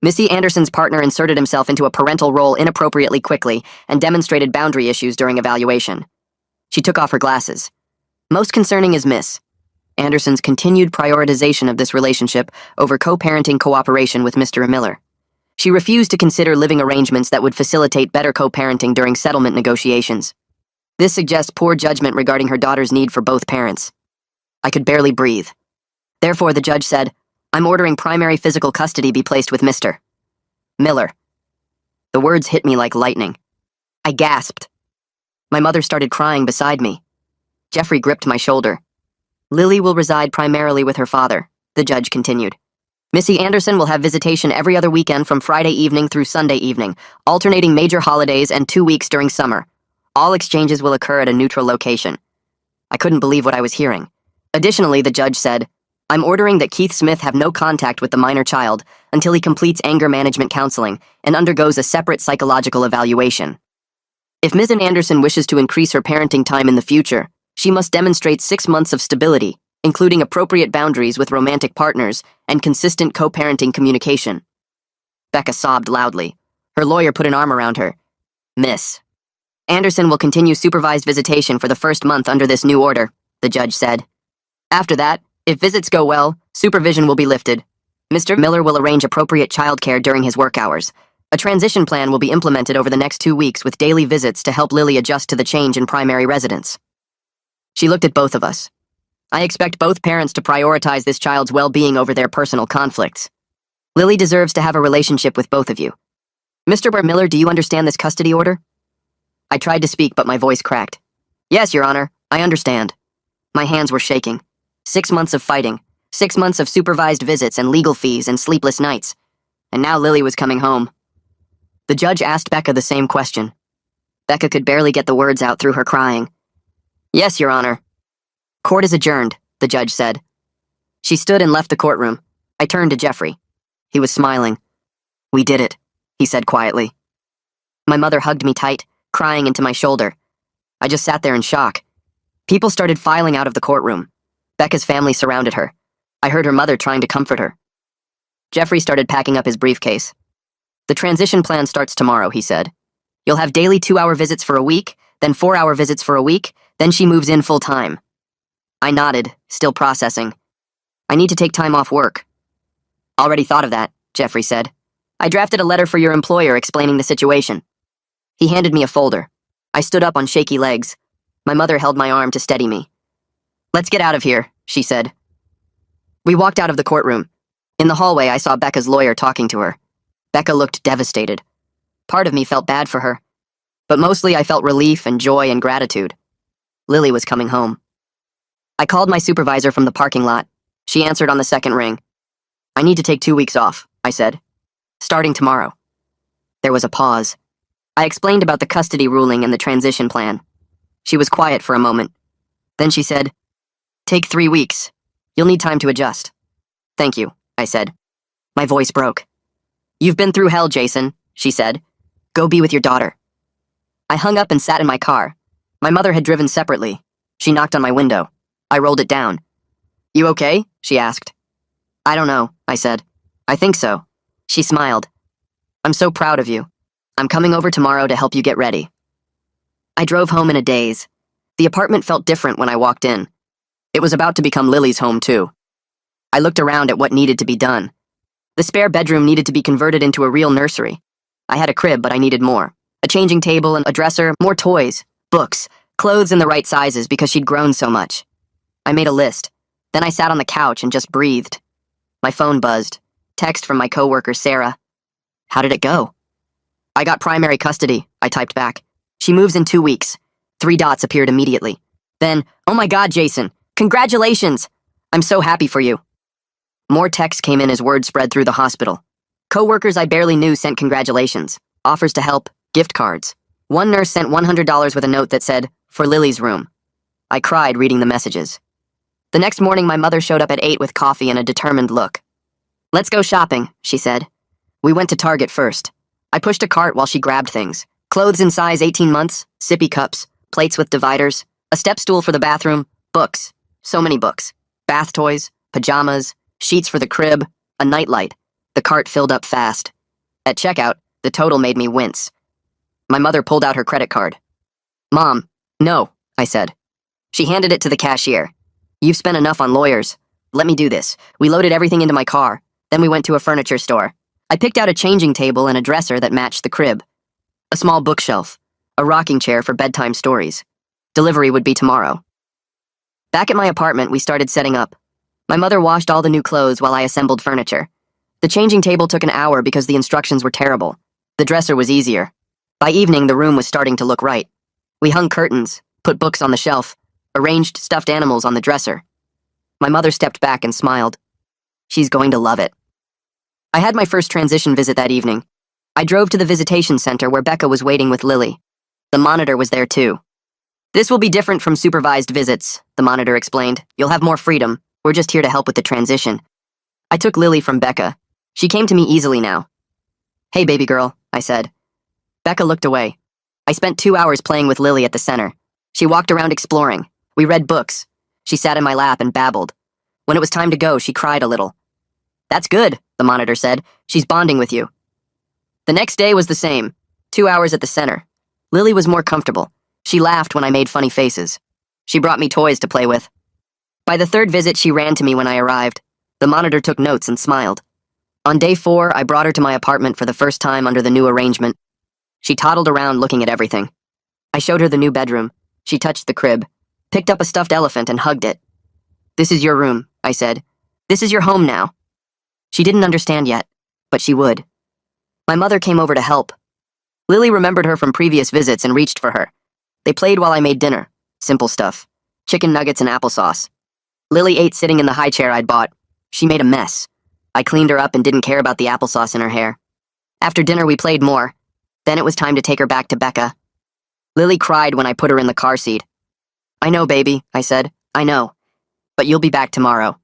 A: Missy Anderson's partner inserted himself into a parental role inappropriately quickly and demonstrated boundary issues during evaluation." She took off her glasses. "Most concerning is Miss Anderson's continued prioritization of this relationship over co-parenting cooperation with Mr. Miller. She refused to consider living arrangements that would facilitate better co-parenting during settlement negotiations. This suggests poor judgment regarding her daughter's need for both parents." I could barely breathe. Therefore, the judge said, "I'm ordering primary physical custody be placed with Mr. Miller." The words hit me like lightning. I gasped. My mother started crying beside me. Jeffrey gripped my shoulder. "Lily will reside primarily with her father," the judge continued. "Missy Anderson will have visitation every other weekend from Friday evening through Sunday evening, alternating major holidays and 2 weeks during summer. All exchanges will occur at a neutral location." I couldn't believe what I was hearing. Additionally, the judge said, "I'm ordering that Keith Smith have no contact with the minor child until he completes anger management counseling and undergoes a separate psychological evaluation. If Ms. Anderson wishes to increase her parenting time in the future, she must demonstrate 6 months of stability, including appropriate boundaries with romantic partners and consistent co-parenting communication." Becca sobbed loudly. Her lawyer put an arm around her. "Miss Anderson will continue supervised visitation for the first month under this new order," the judge said. "After that, if visits go well, supervision will be lifted. Mr. Miller will arrange appropriate childcare during his work hours. A transition plan will be implemented over the next 2 weeks with daily visits to help Lily adjust to the change in primary residence." She looked at both of us. "I expect both parents to prioritize this child's well-being over their personal conflicts. Lily deserves to have a relationship with both of you. Mr. Miller, do you understand this custody order?" I tried to speak, but my voice cracked. "Yes, Your Honor, I understand." My hands were shaking. 6 months of fighting, 6 months of supervised visits and legal fees and sleepless nights. And now Lily was coming home. The judge asked Becca the same question. Becca could barely get the words out through her crying. "Yes, Your Honor." "Court is adjourned," the judge said. She stood and left the courtroom. I turned to Jeffrey. He was smiling. "We did it," he said quietly. My mother hugged me tight, crying into my shoulder. I just sat there in shock. People started filing out of the courtroom. Becca's family surrounded her. I heard her mother trying to comfort her. Jeffrey started packing up his briefcase. "The transition plan starts tomorrow," he said. "You'll have daily 2-hour visits for a week, then 4-hour visits for a week, then she moves in full-time." I nodded, still processing. "I need to take time off work." "Already thought of that," Jeffrey said. I drafted a letter for your employer explaining the situation. He handed me a folder. I stood up on shaky legs. My mother held my arm to steady me. Let's get out of here, she said. We walked out of the courtroom. In the hallway, I saw Becca's lawyer talking to her. Becca looked devastated. Part of me felt bad for her, but mostly I felt relief and joy and gratitude. Lily was coming home. I called my supervisor from the parking lot. She answered on the second ring. I need to take 2 weeks off, I said. Starting tomorrow. There was a pause. I explained about the custody ruling and the transition plan. She was quiet for a moment. Then she said, Take 3 weeks. You'll need time to adjust. Thank you, I said. My voice broke. You've been through hell, Jason, she said. Go be with your daughter. I hung up and sat in my car. My mother had driven separately. She knocked on my window. I rolled it down. You okay? She asked. I don't know, I said. I think so. She smiled. I'm so proud of you. I'm coming over tomorrow to help you get ready. I drove home in a daze. The apartment felt different when I walked in. It was about to become Lily's home, too. I looked around at what needed to be done. The spare bedroom needed to be converted into a real nursery. I had a crib, but I needed more. A changing table and a dresser, more toys, books, clothes in the right sizes because she'd grown so much. I made a list. Then I sat on the couch and just breathed. My phone buzzed. Text from my coworker, Sarah. How did it go? I got primary custody, I typed back. She moves in 2 weeks. 3 dots appeared immediately. Then, oh my God, Jason, congratulations! I'm so happy for you. More texts came in as word spread through the hospital. Coworkers I barely knew sent congratulations, offers to help, gift cards. One nurse sent $100 with a note that said, for Lily's room. I cried reading the messages. The next morning, my mother showed up at 8 with coffee and a determined look. Let's go shopping, she said. We went to Target first. I pushed a cart while she grabbed things. Clothes in size 18 months, sippy cups, plates with dividers, a step stool for the bathroom, books, so many books, bath toys, pajamas, sheets for the crib, a nightlight. The cart filled up fast. At checkout, the total made me wince. My mother pulled out her credit card. Mom, no, I said. She handed it to the cashier. You've spent enough on lawyers. Let me do this. We loaded everything into my car. Then we went to a furniture store. I picked out a changing table and a dresser that matched the crib. A small bookshelf. A rocking chair for bedtime stories. Delivery would be tomorrow. Back at my apartment, we started setting up. My mother washed all the new clothes while I assembled furniture. The changing table took an hour because the instructions were terrible. The dresser was easier. By evening, the room was starting to look right. We hung curtains, put books on the shelf, arranged stuffed animals on the dresser. My mother stepped back and smiled. She's going to love it. I had my first transition visit that evening. I drove to the visitation center where Becca was waiting with Lily. The monitor was there too. This will be different from supervised visits, the monitor explained. You'll have more freedom. We're just here to help with the transition. I took Lily from Becca. She came to me easily now. Hey, baby girl, I said. Becca looked away. I spent 2 hours playing with Lily at the center. She walked around exploring. We read books. She sat in my lap and babbled. When it was time to go, she cried a little. That's good, the monitor said. She's bonding with you. The next day was the same. 2 hours at the center. Lily was more comfortable. She laughed when I made funny faces. She brought me toys to play with. By the third visit, she ran to me when I arrived. The monitor took notes and smiled. On day 4, I brought her to my apartment for the first time under the new arrangement. She toddled around looking at everything. I showed her the new bedroom. She touched the crib, picked up a stuffed elephant and hugged it. This is your room, I said. This is your home now. She didn't understand yet, but she would. My mother came over to help. Lily remembered her from previous visits and reached for her. They played while I made dinner. Simple stuff. Chicken nuggets and applesauce. Lily ate sitting in the high chair I'd bought. She made a mess. I cleaned her up and didn't care about the applesauce in her hair. After dinner, we played more. Then it was time to take her back to Becca. Lily cried when I put her in the car seat. I know, baby, I said. I know. But you'll be back tomorrow.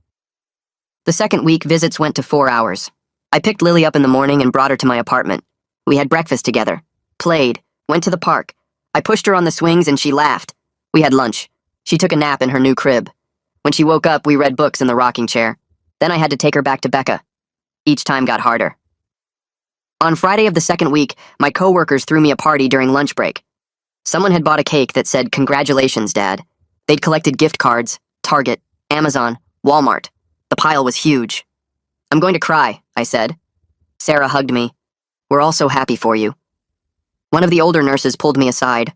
A: The second week, visits went to 4 hours. I picked Lily up in the morning and brought her to my apartment. We had breakfast together, played, went to the park. I pushed her on the swings and she laughed. We had lunch. She took a nap in her new crib. When she woke up, we read books in the rocking chair. Then I had to take her back to Becca. Each time got harder. On Friday of the second week, my coworkers threw me a party during lunch break. Someone had bought a cake that said, "Congratulations, Dad." They'd collected gift cards, Target, Amazon, Walmart. The pile was huge. I'm going to cry, I said. Sarah hugged me. We're all so happy for you. One of the older nurses pulled me aside.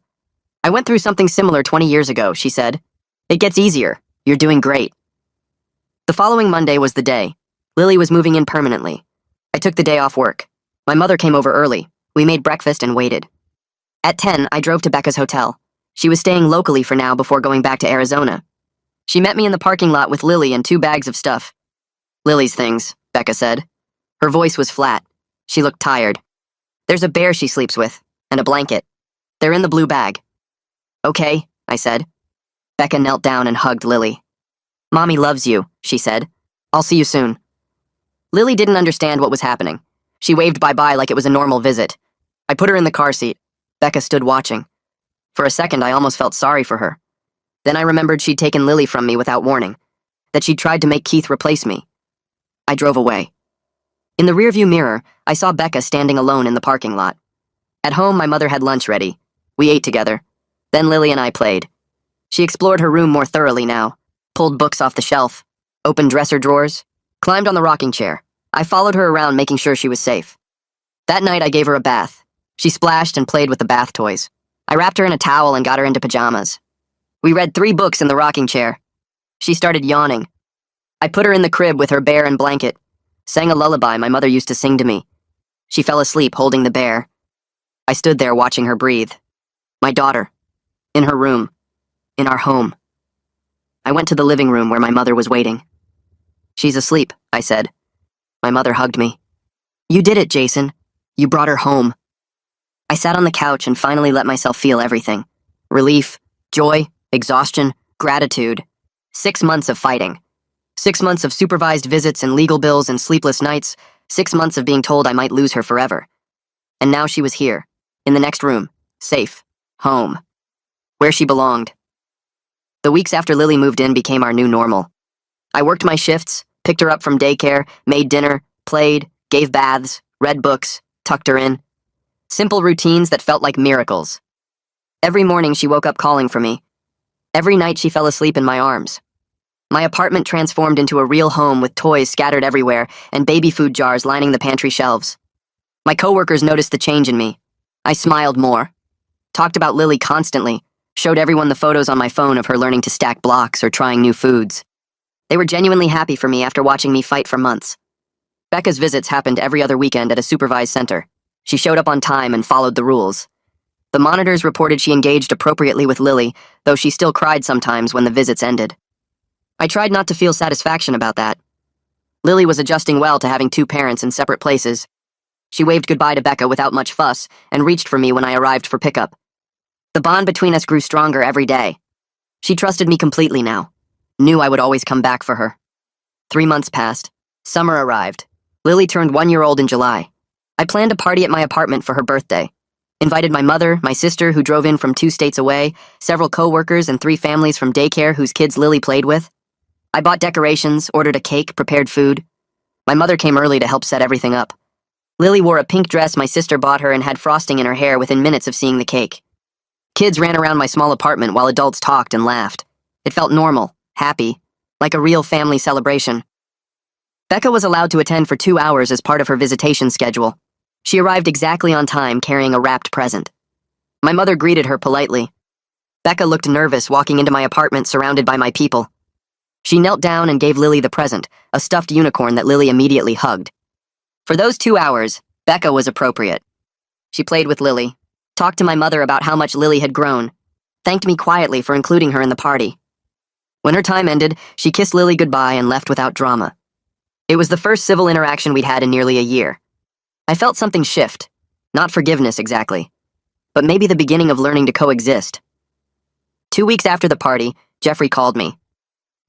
A: I went through something similar 20 years ago, she said. It gets easier. You're doing great. The following Monday was the day. Lily was moving in permanently. I took the day off work. My mother came over early. We made breakfast and waited. At 10, I drove to Becca's hotel. She was staying locally for now before going back to Arizona. She met me in the parking lot with Lily and 2 bags of stuff. Lily's things, Becca said. Her voice was flat. She looked tired. There's a bear she sleeps with, and a blanket. They're in the blue bag. Okay, I said. Becca knelt down and hugged Lily. Mommy loves you, she said. I'll see you soon. Lily didn't understand what was happening. She waved bye-bye like it was a normal visit. I put her in the car seat. Becca stood watching. For a second, I almost felt sorry for her. Then I remembered she'd taken Lily from me without warning, that she'd tried to make Keith replace me. I drove away. In the rearview mirror, I saw Becca standing alone in the parking lot. At home, my mother had lunch ready. We ate together. Then Lily and I played. She explored her room more thoroughly now, pulled books off the shelf, opened dresser drawers, climbed on the rocking chair. I followed her around, making sure she was safe. That night, I gave her a bath. She splashed and played with the bath toys. I wrapped her in a towel and got her into pajamas. We read 3 books in the rocking chair. She started yawning. I put her in the crib with her bear and blanket, sang a lullaby my mother used to sing to me. She fell asleep holding the bear. I stood there watching her breathe. My daughter. In her room. In our home. I went to the living room where my mother was waiting. She's asleep, I said. My mother hugged me. You did it, Jason. You brought her home. I sat on the couch and finally let myself feel everything. Relief, joy, exhaustion, gratitude. 6 months of fighting. 6 months of supervised visits and legal bills and sleepless nights. 6 months of being told I might lose her forever. And now she was here, in the next room, safe, home, where she belonged. The weeks after Lily moved in became our new normal. I worked my shifts, picked her up from daycare, made dinner, played, gave baths, read books, tucked her in. Simple routines that felt like miracles. Every morning she woke up calling for me. Every night she fell asleep in my arms. My apartment transformed into a real home with toys scattered everywhere and baby food jars lining the pantry shelves. My coworkers noticed the change in me. I smiled more, talked about Lily constantly, showed everyone the photos on my phone of her learning to stack blocks or trying new foods. They were genuinely happy for me after watching me fight for months. Becca's visits happened every other weekend at a supervised center. She showed up on time and followed the rules. The monitors reported she engaged appropriately with Lily, though she still cried sometimes when the visits ended. I tried not to feel satisfaction about that. Lily was adjusting well to having 2 parents in separate places. She waved goodbye to Becca without much fuss and reached for me when I arrived for pickup. The bond between us grew stronger every day. She trusted me completely now, knew I would always come back for her. 3 months passed. Summer arrived. Lily turned 1-year-old in July. I planned a party at my apartment for her birthday. Invited my mother, my sister who drove in from 2 states away, several co-workers and 3 families from daycare whose kids Lily played with. I bought decorations, ordered a cake, prepared food. My mother came early to help set everything up. Lily wore a pink dress my sister bought her and had frosting in her hair within minutes of seeing the cake. Kids ran around my small apartment while adults talked and laughed. It felt normal, happy, like a real family celebration. Becca was allowed to attend for 2 hours as part of her visitation schedule. She arrived exactly on time carrying a wrapped present. My mother greeted her politely. Becca looked nervous walking into my apartment surrounded by my people. She knelt down and gave Lily the present, a stuffed unicorn that Lily immediately hugged. For those 2 hours, Becca was appropriate. She played with Lily, talked to my mother about how much Lily had grown, thanked me quietly for including her in the party. When her time ended, she kissed Lily goodbye and left without drama. It was the first civil interaction we'd had in nearly a year. I felt something shift, not forgiveness exactly, but maybe the beginning of learning to coexist. 2 weeks after the party, Jeffrey called me.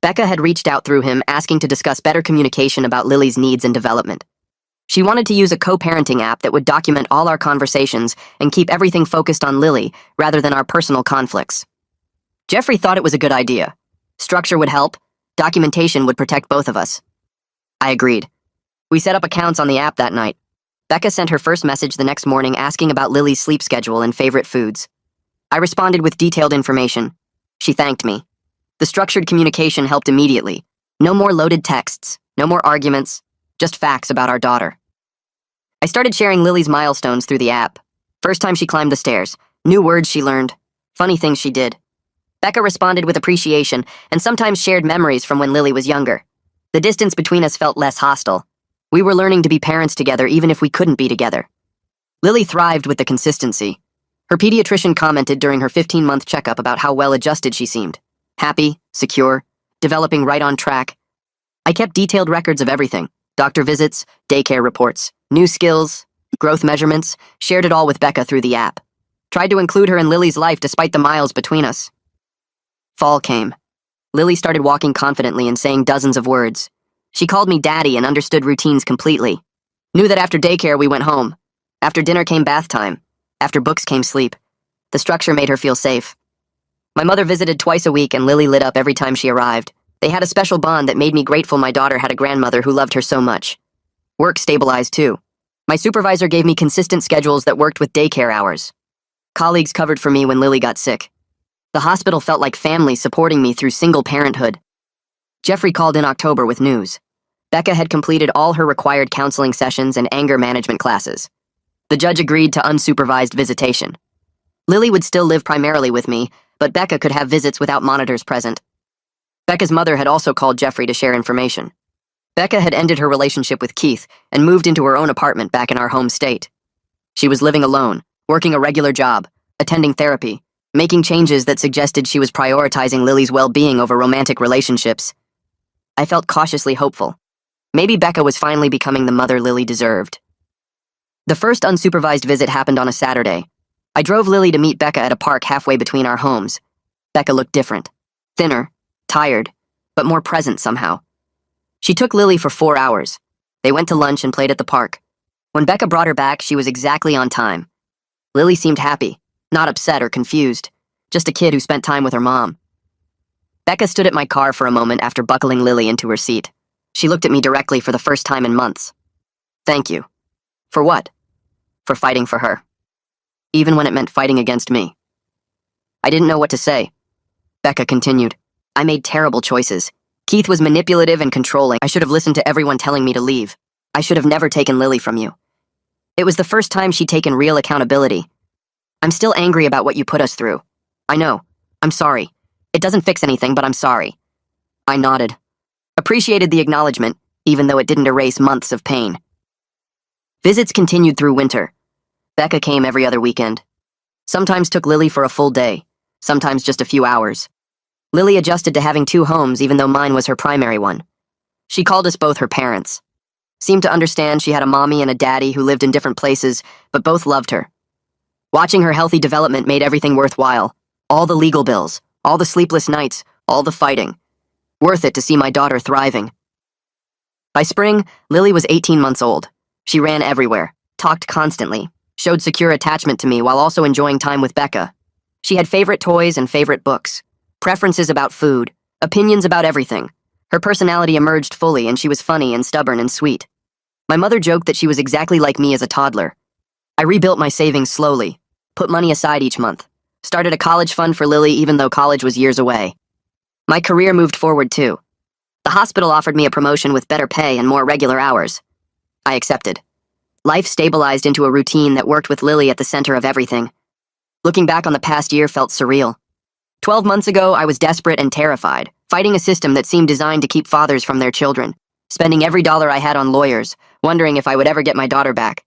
A: Becca had reached out through him asking to discuss better communication about Lily's needs and development. She wanted to use a co-parenting app that would document all our conversations and keep everything focused on Lily rather than our personal conflicts. Jeffrey thought it was a good idea. Structure would help, documentation would protect both of us. I agreed. We set up accounts on the app that night. Becca sent her first message the next morning asking about Lily's sleep schedule and favorite foods. I responded with detailed information. She thanked me. The structured communication helped immediately. No more loaded texts, no more arguments, just facts about our daughter. I started sharing Lily's milestones through the app. First time she climbed the stairs, new words she learned, funny things she did. Becca responded with appreciation and sometimes shared memories from when Lily was younger. The distance between us felt less hostile. We were learning to be parents together even if we couldn't be together. Lily thrived with the consistency. Her pediatrician commented during her 15-month checkup about how well-adjusted she seemed. Happy, secure, developing right on track. I kept detailed records of everything. Doctor visits, daycare reports, new skills, growth measurements, shared it all with Becca through the app. Tried to include her in Lily's life despite the miles between us. Fall came. Lily started walking confidently and saying dozens of words. She called me daddy and understood routines completely. Knew that after daycare we went home. After dinner came bath time. After books came sleep. The structure made her feel safe. My mother visited twice a week and Lily lit up every time she arrived. They had a special bond that made me grateful my daughter had a grandmother who loved her so much. Work stabilized too. My supervisor gave me consistent schedules that worked with daycare hours. Colleagues covered for me when Lily got sick. The hospital felt like family supporting me through single parenthood. Jeffrey called in October with news. Becca had completed all her required counseling sessions and anger management classes. The judge agreed to unsupervised visitation. Lily would still live primarily with me, but Becca could have visits without monitors present. Becca's mother had also called Jeffrey to share information. Becca had ended her relationship with Keith and moved into her own apartment back in our home state. She was living alone, working a regular job, attending therapy, making changes that suggested she was prioritizing Lily's well-being over romantic relationships. I felt cautiously hopeful. Maybe Becca was finally becoming the mother Lily deserved. The first unsupervised visit happened on a Saturday. I drove Lily to meet Becca at a park halfway between our homes. Becca looked different. Thinner, tired, but more present somehow. She took Lily for 4 hours. They went to lunch and played at the park. When Becca brought her back, she was exactly on time. Lily seemed happy, not upset or confused, just a kid who spent time with her mom. Becca stood at my car for a moment after buckling Lily into her seat. She looked at me directly for the first time in months. Thank you. For what? For fighting for her. Even when it meant fighting against me. I didn't know what to say. Becca continued. I made terrible choices. Keith was manipulative and controlling. I should have listened to everyone telling me to leave. I should have never taken Lily from you. It was the first time she'd taken real accountability. I'm still angry about what you put us through. I know. I'm sorry. It doesn't fix anything, but I'm sorry. I nodded. Appreciated the acknowledgement, even though it didn't erase months of pain. Visits continued through winter. Becca came every other weekend. Sometimes took Lily for a full day, sometimes just a few hours. Lily adjusted to having 2 homes even though mine was her primary one. She called us both her parents. Seemed to understand she had a mommy and a daddy who lived in different places, but both loved her. Watching her healthy development made everything worthwhile. All the legal bills, all the sleepless nights, all the fighting. Worth it to see my daughter thriving. By spring, Lily was 18 months old. She ran everywhere, talked constantly, showed secure attachment to me while also enjoying time with Becca. She had favorite toys and favorite books, preferences about food, opinions about everything. Her personality emerged fully and she was funny and stubborn and sweet. My mother joked that she was exactly like me as a toddler. I rebuilt my savings slowly, put money aside each month, started a college fund for Lily even though college was years away. My career moved forward too. The hospital offered me a promotion with better pay and more regular hours. I accepted. Life stabilized into a routine that worked with Lily at the center of everything. Looking back on the past year felt surreal. 12 months ago, I was desperate and terrified, fighting a system that seemed designed to keep fathers from their children, spending every dollar I had on lawyers, wondering if I would ever get my daughter back.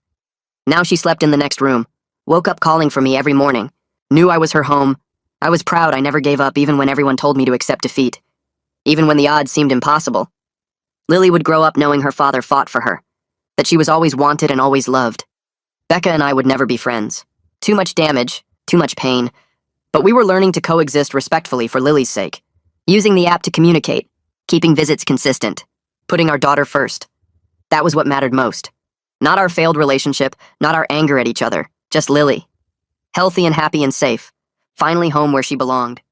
A: Now she slept in the next room, woke up calling for me every morning, knew I was her home. I was proud I never gave up even when everyone told me to accept defeat. Even when the odds seemed impossible. Lily would grow up knowing her father fought for her, that she was always wanted and always loved. Becca and I would never be friends. Too much damage, too much pain, but we were learning to coexist respectfully for Lily's sake, using the app to communicate, keeping visits consistent, putting our daughter first. That was what mattered most. Not our failed relationship, not our anger at each other, just Lily. Healthy and happy and safe, finally home where she belonged.